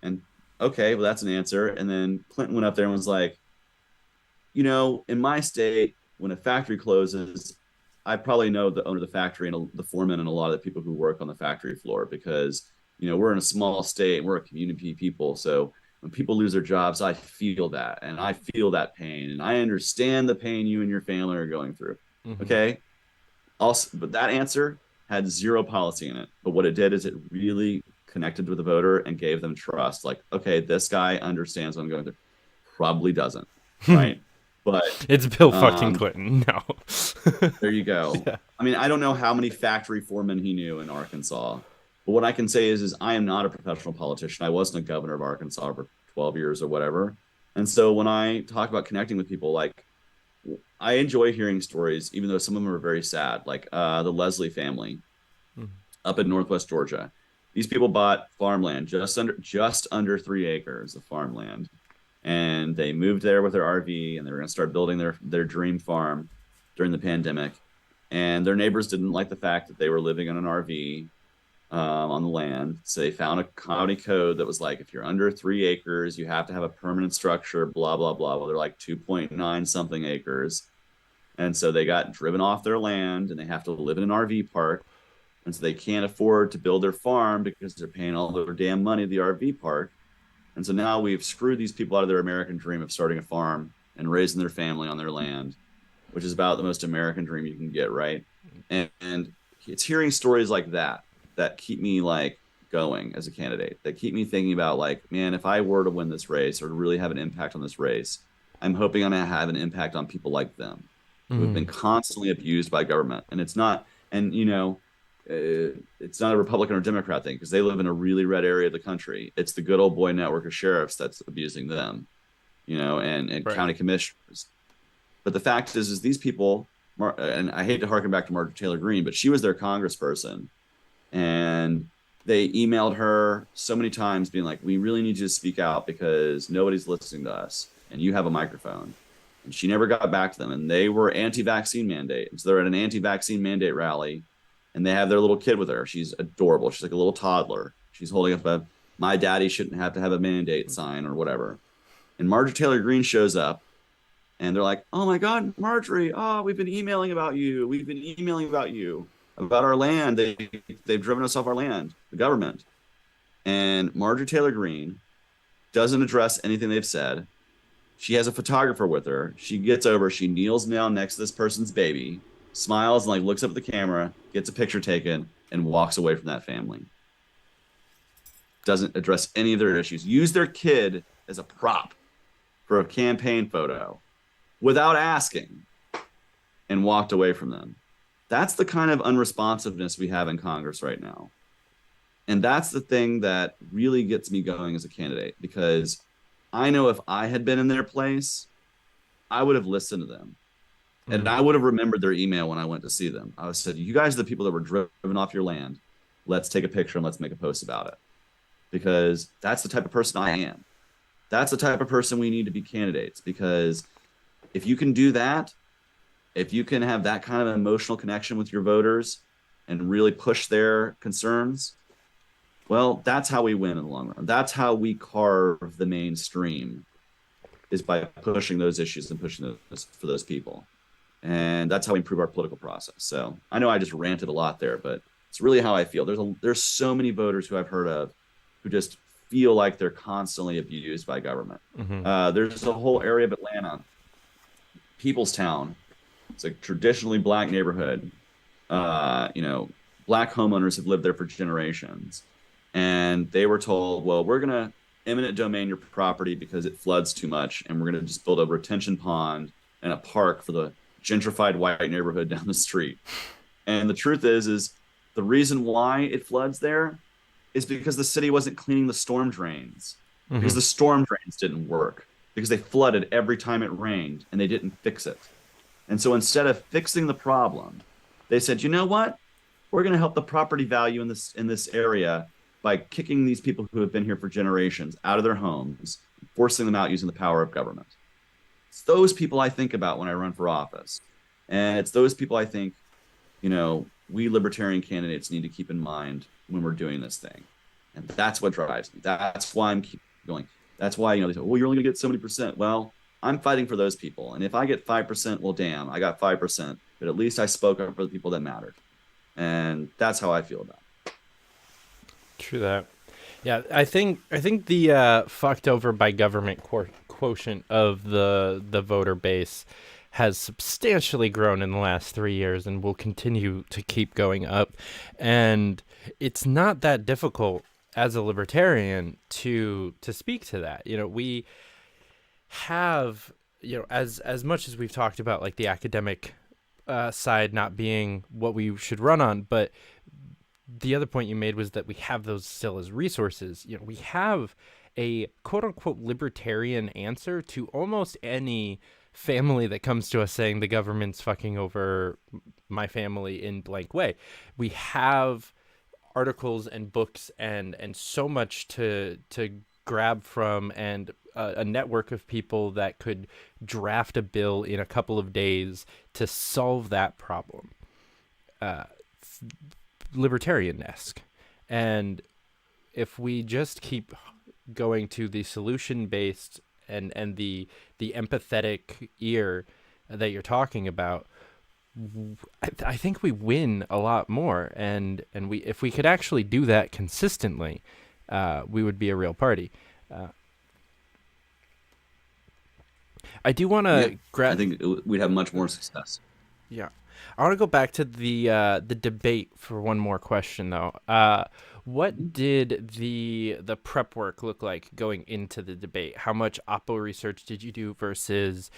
and okay, well that's an answer. And then Clinton went up there and was like, in my state, when a factory closes, I probably know the owner of the factory and the foreman and a lot of the people who work on the factory floor because, we're in a small state and we're a community people. So when people lose their jobs, I feel that and I feel that pain and I understand the pain you and your family are going through. Mm-hmm. Okay. Also, but that answer had zero policy in it. But what it did is it really connected with the voter and gave them trust. Like, okay, this guy understands what I'm going through. Probably doesn't. Right. But it's Bill fucking Clinton. No. There you go. Yeah. I mean, I don't know how many factory foremen he knew in Arkansas, but what I can say is I am not a professional politician. I wasn't a governor of Arkansas for 12 years or whatever. And so when I talk about connecting with people, like I enjoy hearing stories, even though some of them are very sad, like the Leslie family up in Northwest Georgia. These people bought farmland, just under 3 acres of farmland. And they moved there with their RV, and they were going to start building their dream farm during the pandemic. And their neighbors didn't like the fact that they were living on an RV on the land. So they found a county code that was like, if you're under 3 acres, you have to have a permanent structure, blah, blah, blah. Well, they're like 2.9 something acres. And so they got driven off their land, and they have to live in an RV park. And so they can't afford to build their farm because they're paying all their damn money at the RV park. And so now we've screwed these people out of their American dream of starting a farm and raising their family on their land, which is about the most American dream you can get, right? And it's hearing stories like that keep me like going as a candidate, that keep me thinking about like, man, if I were to win this race or to really have an impact on this race, I'm hoping I'm going to have an impact on people like them who have been constantly abused by government. And it's not, it's not a Republican or Democrat thing because they live in a really red area of the country. It's the good old boy network of sheriffs that's abusing them, and right. County commissioners. But the fact is these people, and I hate to harken back to Marjorie Taylor Greene, but she was their congressperson, and they emailed her so many times being like, we really need you to speak out because nobody's listening to us and you have a microphone. And she never got back to them, and they were anti-vaccine mandate. And so they're at an anti-vaccine mandate rally, and they have their little kid with her. She's adorable. She's like a little toddler. She's holding up my daddy shouldn't have to have a mandate sign or whatever. And Marjorie Taylor Greene shows up And they're like, oh my God, Marjorie, oh, we've been emailing about you. We've been emailing about you, about our land. They've driven us off our land, the government. And Marjorie Taylor Greene doesn't address anything they've said. She has a photographer with her. She gets over, she kneels down next to this person's baby, smiles and like looks up at the camera, gets a picture taken, and walks away from that family. Doesn't address any of their issues. Use their kid as a prop for a campaign photo without asking, and walked away from them. That's the kind of unresponsiveness we have in Congress right now. And that's the thing that really gets me going as a candidate, because I know if I had been in their place, I would have listened to them. And I would have remembered their email when I went to see them. I would said, you guys are the people that were driven off your land. Let's take a picture and let's make a post about it. Because that's the type of person I am. That's the type of person we need to be candidates. Because if you can do that, if you can have that kind of emotional connection with your voters and really push their concerns, well, that's how we win in the long run. That's how we carve the mainstream, is by pushing those issues and pushing those for those people. And that's how we improve our political process. So I know I just ranted a lot there, but it's really how I feel. There's so many voters who I've heard of who just feel like they're constantly abused by government. There's a whole area of Atlanta, Peoplestown. It's a traditionally Black neighborhood. Black homeowners have lived there for generations. And they were told, well, we're going to eminent domain your property because it floods too much. And we're going to just build a retention pond and a park for the gentrified white neighborhood down the street. And the truth is the reason why it floods there is because the city wasn't cleaning the storm drains, because the storm drains didn't work, because they flooded every time it rained and they didn't fix it. And so instead of fixing the problem, they said, you know what? We're going to help the property value in this area by kicking these people who have been here for generations out of their homes, forcing them out using the power of government. It's those people I think about when I run for office. And it's those people I think, we libertarian candidates need to keep in mind when we're doing this thing. And that's what drives me. That's why I'm keep going. That's why, they say, well, you're only gonna get so many percent. Well, I'm fighting for those people. And if I get 5%, well, damn, I got 5%, but at least I spoke up for the people that mattered. And that's how I feel about it. True that. Yeah, I think the fucked over by government quotient of the voter base has substantially grown in the last 3 years and will continue to keep going up. And it's not that difficult as a libertarian to speak to that. We have, as much as we've talked about like the academic side not being what we should run on, but the other point you made was that we have those still as resources. We have a quote unquote libertarian answer to almost any family that comes to us saying the government's fucking over my family in blank way. We have articles and books and so much to grab from, and a network of people that could draft a bill in a couple of days to solve that problem. Libertarian-esque. And if we just keep going to the solution-based and the empathetic ear that you're talking about, I think we win a lot more. And if we could actually do that consistently, we would be a real party. I do want to I think we'd have much more success. Yeah. I want to go back to the debate for one more question, though. What did the prep work look like going into the debate? How much Oppo research did you do versus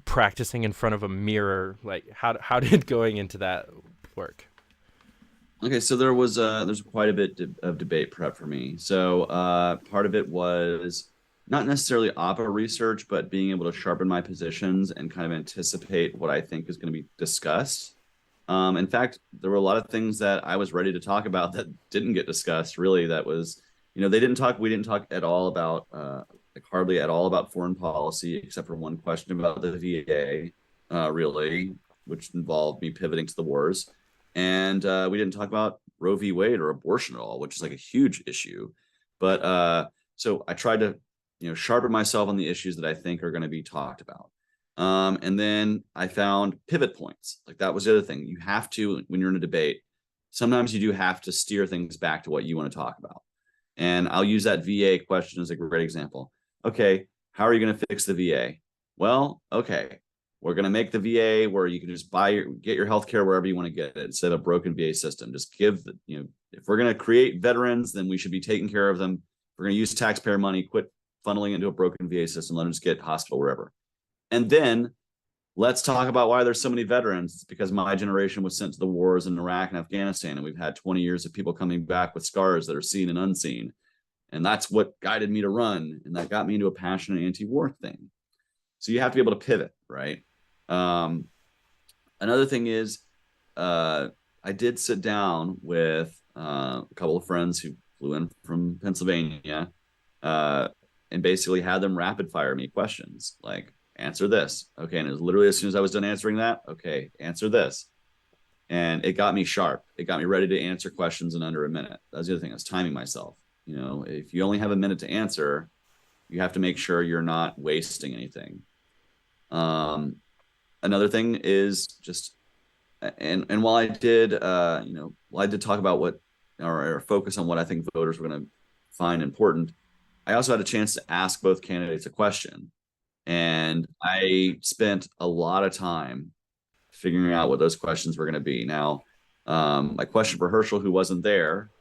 practicing in front of a mirror? Like, how did going into that work? Okay, so there's quite a bit of debate prep for me. So part of it was not necessarily Oppo research, but being able to sharpen my positions and kind of anticipate what I think is going to be discussed. In fact, there were a lot of things that I was ready to talk about that didn't get discussed. Really, that was, we didn't talk at all about, hardly at all about foreign policy, except for one question about the VA, really, which involved me pivoting to the wars. And we didn't talk about Roe v. Wade or abortion at all, which is like a huge issue. But so I tried to, sharpen myself on the issues that I think are going to be talked about. And then I found pivot points. Like that was the other thing. You have to, when you're in a debate, sometimes you do have to steer things back to what you want to talk about. And I'll use that VA question as a great example. Okay, how are you going to fix the VA? Well, okay, we're going to make the VA where you can just get your health care wherever you want to get it instead of a broken VA system. Just give the, if we're going to create veterans, then we should be taking care of them. If we're going to use taxpayer money, quit funneling into a broken VA system, let them just get hospital wherever. And then let's talk about why there's so many veterans. It's because my generation was sent to the wars in Iraq and Afghanistan, and we've had 20 years of people coming back with scars that are seen and unseen. And that's what guided me to run. And that got me into a passionate anti-war thing. So you have to be able to pivot, right? Another thing is I did sit down with a couple of friends who flew in from Pennsylvania and basically had them rapid fire me questions like, answer this. Okay. And it was literally as soon as I was done answering that, okay, answer this. And it got me sharp. It got me ready to answer questions in under a minute. That's the other thing. I was timing myself. If you only have a minute to answer, you have to make sure you're not wasting anything. Another thing is just, and while I did, I did talk about what, or focus on what I think voters were going to find important, I also had a chance to ask both candidates a question. And I spent a lot of time figuring out what those questions were going to be. Now, my question for Herschel, who wasn't there,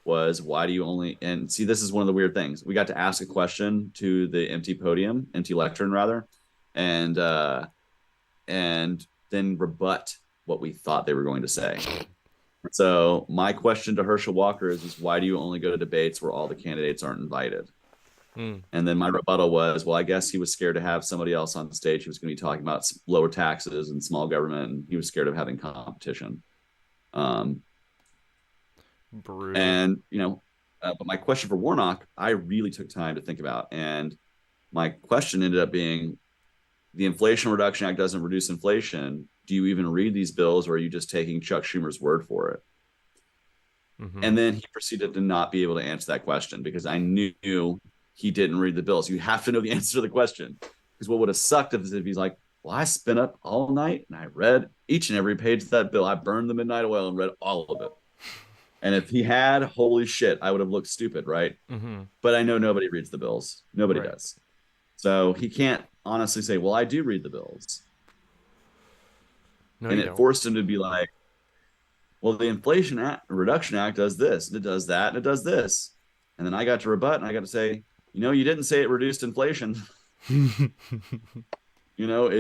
was why do you only, and see, this is one of the weird things. We got to ask a question to the empty lectern rather, and then rebut what we thought they were going to say. So my question to Herschel Walker is why do you only go to debates where all the candidates aren't invited? And then my rebuttal was, well, I guess he was scared to have somebody else on stage who was going to be talking about lower taxes and small government, and he was scared of having competition. Brutal. And, but my question for Warnock, I really took time to think about. And my question ended up being, the Inflation Reduction Act doesn't reduce inflation. Do you even read these bills, or are you just taking Chuck Schumer's word for it? Mm-hmm. And then he proceeded to not be able to answer that question because I knew he didn't read the bills. You have to know the answer to the question, because what would have sucked if he's like, well, I spent up all night and I read each and every page of that bill. I burned the midnight oil and read all of it. And if he had, holy shit, I would have looked stupid, right? Mm-hmm. But I know nobody reads the bills. Nobody does. So he can't honestly say, well, I do read the bills. No, and it forced him to be like, well, the Inflation Reduction Act does this, and it does that, and it does this. And then I got to rebut, and I got to say, you didn't say it reduced inflation. It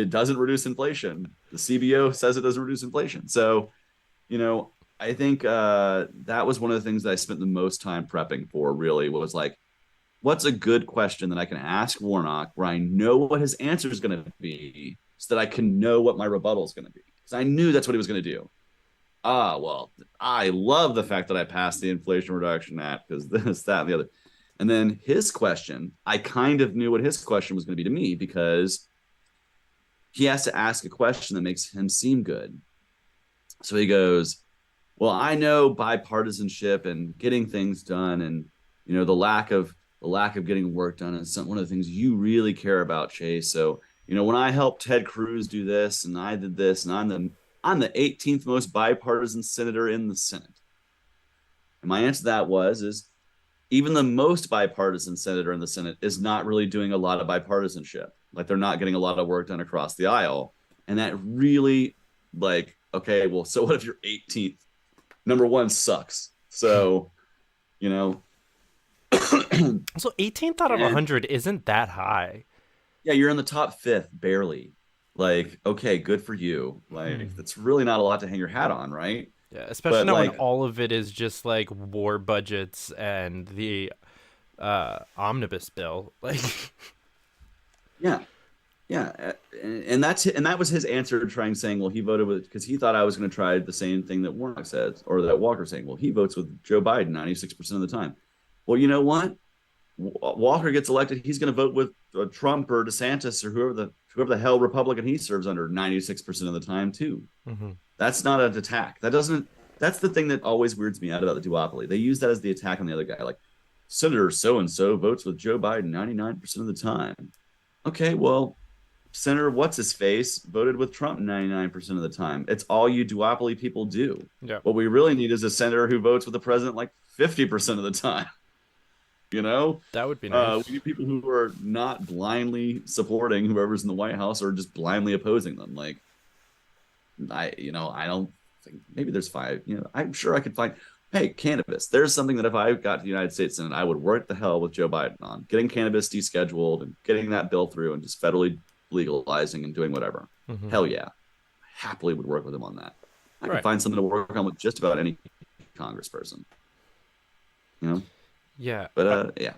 doesn't reduce inflation. The CBO says it doesn't reduce inflation. So, I think that was one of the things that I spent the most time prepping for, really, was like, what's a good question that I can ask Warnock where I know what his answer is going to be so that I can know what my rebuttal is going to be? Because I knew that's what he was going to do. Well, I love the fact that I passed the Inflation Reduction Act because this, that, and the other. And then his question, I kind of knew what his question was going to be to me because he has to ask a question that makes him seem good. So he goes, well, I know bipartisanship and getting things done and, the lack of getting work done is one of the things you really care about, Chase. So, when I helped Ted Cruz do this and I did this and I'm the 18th most bipartisan senator in the Senate. And my answer to that is even the most bipartisan senator in the Senate is not really doing a lot of bipartisanship. Like they're not getting a lot of work done across the aisle. And that really okay, well, so what if you're 18th? Number one sucks. So, So 18th out of 100 isn't that high. Yeah, you're in the top 5th, barely. Okay, good for you. That's really not a lot to hang your hat on, right? Yeah, especially when all of it is just war budgets and the omnibus bill. Yeah. And that was his answer to trying saying, well, he voted with, because he thought I was going to try the same thing that Warnock said, or that Walker saying, well, he votes with Joe Biden 96% of the time. Well, you know what? Walker gets elected, he's going to vote with Trump or DeSantis or whoever the hell Republican he serves under 96% of the time too. Mm-hmm. That's not an attack. That's the thing that always weirds me out about the duopoly. They use that as the attack on the other guy. Like, Senator so-and-so votes with Joe Biden 99% of the time. Okay, well, Senator what's his face voted with Trump 99% of the time. It's all you duopoly people do. Yeah. What we really need is a senator who votes with the president like 50% of the time. You know, That would be nice. we need people who are not blindly supporting whoever's in the White House or just blindly opposing them. Like, I don't think maybe there's five. I'm sure I could find. Hey, cannabis. There's something that if I got to the United States Senate, I would work the hell with Joe Biden on getting cannabis descheduled and getting that bill through and just federally legalizing and doing whatever. Hell yeah, happily would work with him on that. I could find something to work on with just about any congressperson. Yeah. But yeah.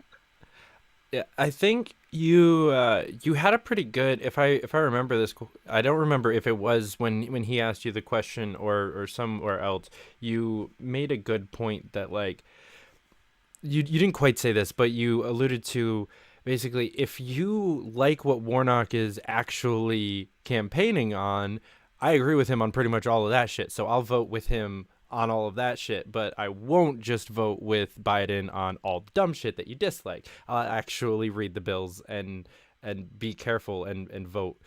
Yeah, I think you had a pretty good, if I remember this, I don't remember if it was when he asked you the question or somewhere else. You made a good point that like you didn't quite say this, but you alluded to basically if you like what Warnock is actually campaigning on, I agree with him on pretty much all of that shit. So I'll vote with him on all of that shit, but I won't just vote with Biden on all the dumb shit that you dislike. I'll actually read the bills and be careful and vote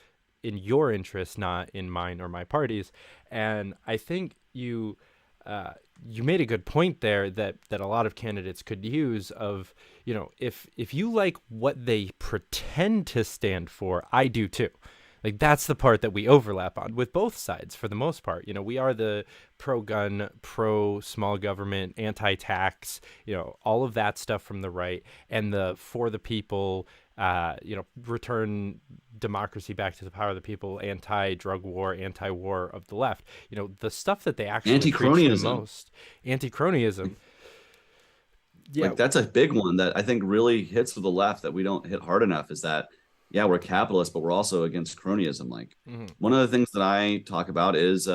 in your interest, not in mine or my party's. And I think you made a good point there that a lot of candidates could use of, if you like what they pretend to stand for, I do too. Like that's the part that we overlap on with both sides for the most part. We are the pro-gun, pro-small government, anti-tax, all of that stuff from the right, and the for the people, return democracy back to the power of the people, anti-drug war, anti-war of the left. The stuff that they actually preach the most. Anti-cronyism. Yeah, like that's a big one that I think really hits to the left that we don't hit hard enough is that yeah, we're capitalists, but we're also against cronyism. Like one of the things that I talk about is,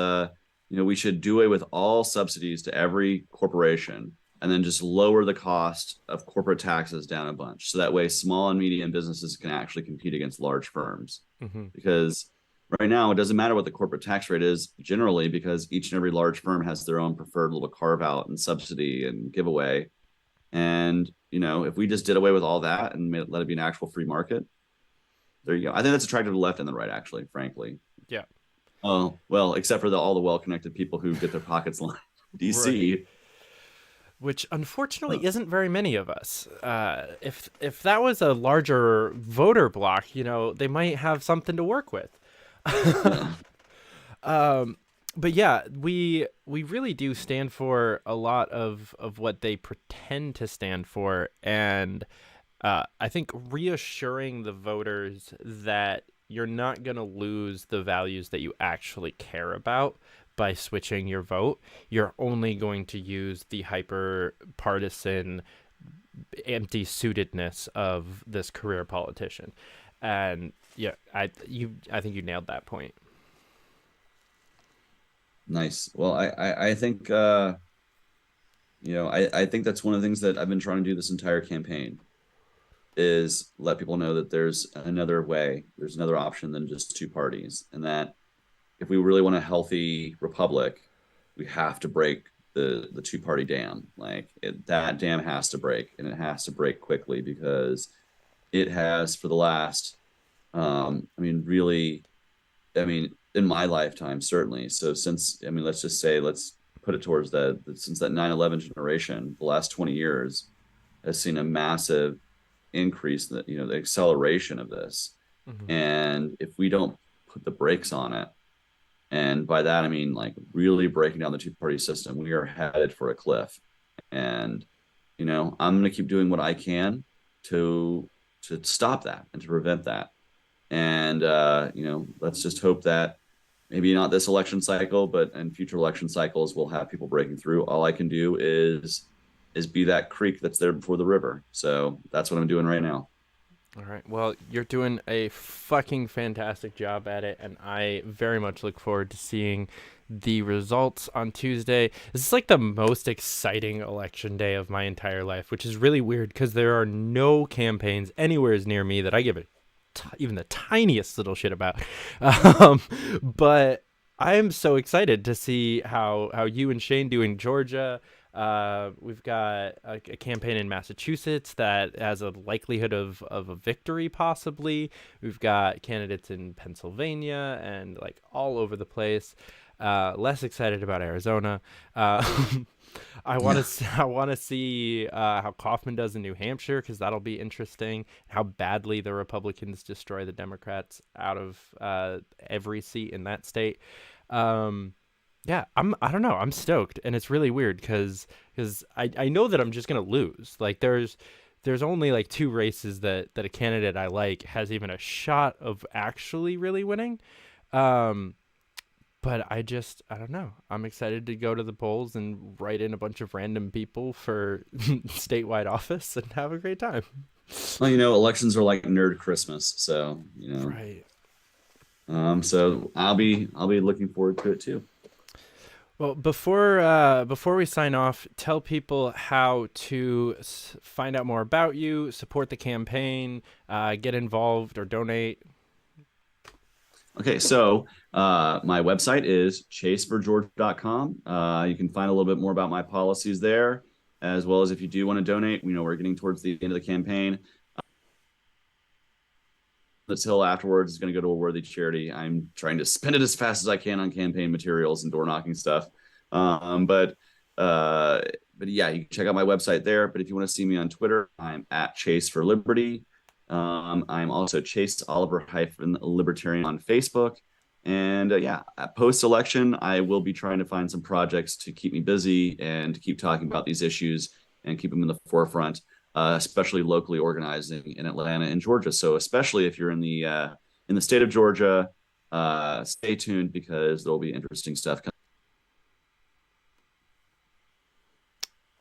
we should do away with all subsidies to every corporation and then just lower the cost of corporate taxes down a bunch. So that way small and medium businesses can actually compete against large firms. Because right now it doesn't matter what the corporate tax rate is generally because each and every large firm has their own preferred little carve out and subsidy and giveaway. And, if we just did away with all that and let it be an actual free market, there you go. I think that's attractive to the left and the right, actually, frankly. Yeah. Oh, well, except for all the well-connected people who get their pockets lined. DC. Right. Which, unfortunately, isn't very many of us. If that was a larger voter block, they might have something to work with. But yeah, we really do stand for a lot of what they pretend to stand for. And I think reassuring the voters that you're not going to lose the values that you actually care about by switching your vote. You're only going to use the hyper partisan empty-suitedness of this career politician. And yeah, I think you nailed that point. Nice. Well, I think, I think that's one of the things that I've been trying to do this entire campaign is let people know that there's another way, there's another option than just two parties. And that if we really want a healthy republic, we have to break the two-party dam. Like that dam has to break, and it has to break quickly because it has for the last, in my lifetime, certainly. So since, let's put it towards since that 9/11 generation, the last 20 years has seen a massive increase, the acceleration of this. And if we don't put the brakes on it, and by that, I mean, like really breaking down the two-party system, we are headed for a cliff. And, I'm going to keep doing what I can to stop that and to prevent that. And, let's just hope that maybe not this election cycle, but in future election cycles, we'll have people breaking through. All I can do is be that creek that's there before the river. So that's what I'm doing right now. All right. Well, you're doing a fucking fantastic job at it, and I very much look forward to seeing the results on Tuesday. This is like the most exciting election day of my entire life, which is really weird because there are no campaigns anywhere near me that I give even the tiniest little shit about. But I am so excited to see how you and Shane do in Georgia. We've got a campaign in Massachusetts that has a likelihood of a victory, possibly. We've got candidates in Pennsylvania and like all over the place. Less excited about Arizona. I want to I want to see how Kaufman does in New Hampshire, because that'll be interesting. How badly the Republicans destroy the Democrats out of every seat in that state. Yeah, I don't know. I'm stoked, and it's really weird because I know that I'm just gonna lose. Like there's only like 2 races that a candidate I like has even a shot of actually really winning. But I don't know. I'm excited to go to the polls and write in a bunch of random people for statewide office and have a great time. Well, elections are like nerd Christmas, so Right. So I'll be looking forward to it too. Well, before we sign off, tell people how to find out more about you, support the campaign, get involved or donate. Okay, so my website is chaseforgeorgia.com. You can find a little bit more about my policies there, as well as if you do want to donate. We're getting towards the end of the campaign. The till afterwards is going to go to a worthy charity. I'm trying to spend it as fast as I can on campaign materials and door knocking stuff. But yeah, you can check out my website there. But if you want to see me on Twitter, I'm at Chase for Liberty. I'm also Chase Oliver Libertarian on Facebook. And yeah, post-election, I will be trying to find some projects to keep me busy and to keep talking about these issues and keep them in the forefront, especially locally organizing in Atlanta and Georgia. So especially if you're in the state of Georgia, stay tuned because there'll be interesting stuff coming.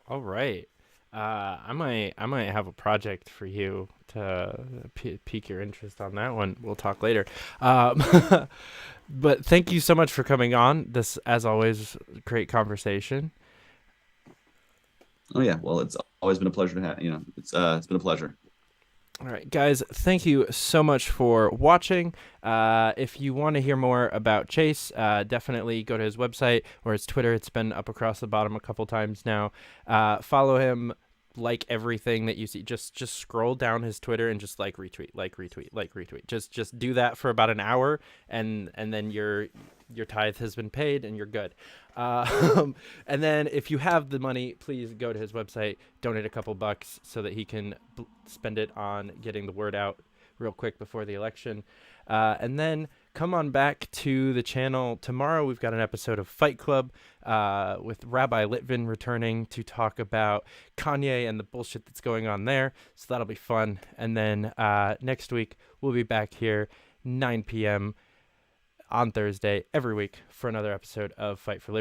All right. I might have a project for you to pique your interest on that one. We'll talk later. But thank you so much for coming on. This, as always, great conversation. Oh yeah, well, it's always been a pleasure to have. It's been a pleasure. All right, guys, thank you so much for watching. If you want to hear more about Chase, definitely go to his website or his Twitter. It's been up across the bottom a couple times now. Follow him, like everything that you see. Just scroll down his Twitter and just retweet. Just do that for about an hour, and then your tithe has been paid and you're good. And then if you have the money, please go to his website, donate a couple bucks so that he can spend it on getting the word out real quick before the election. And then come on back to the channel. Tomorrow we've got an episode of Fight Club with Rabbi Litvin returning to talk about Kanye and the bullshit that's going on there. So that'll be fun. And then next week we'll be back here 9 p.m. on Thursday every week for another episode of Fight for Liberty.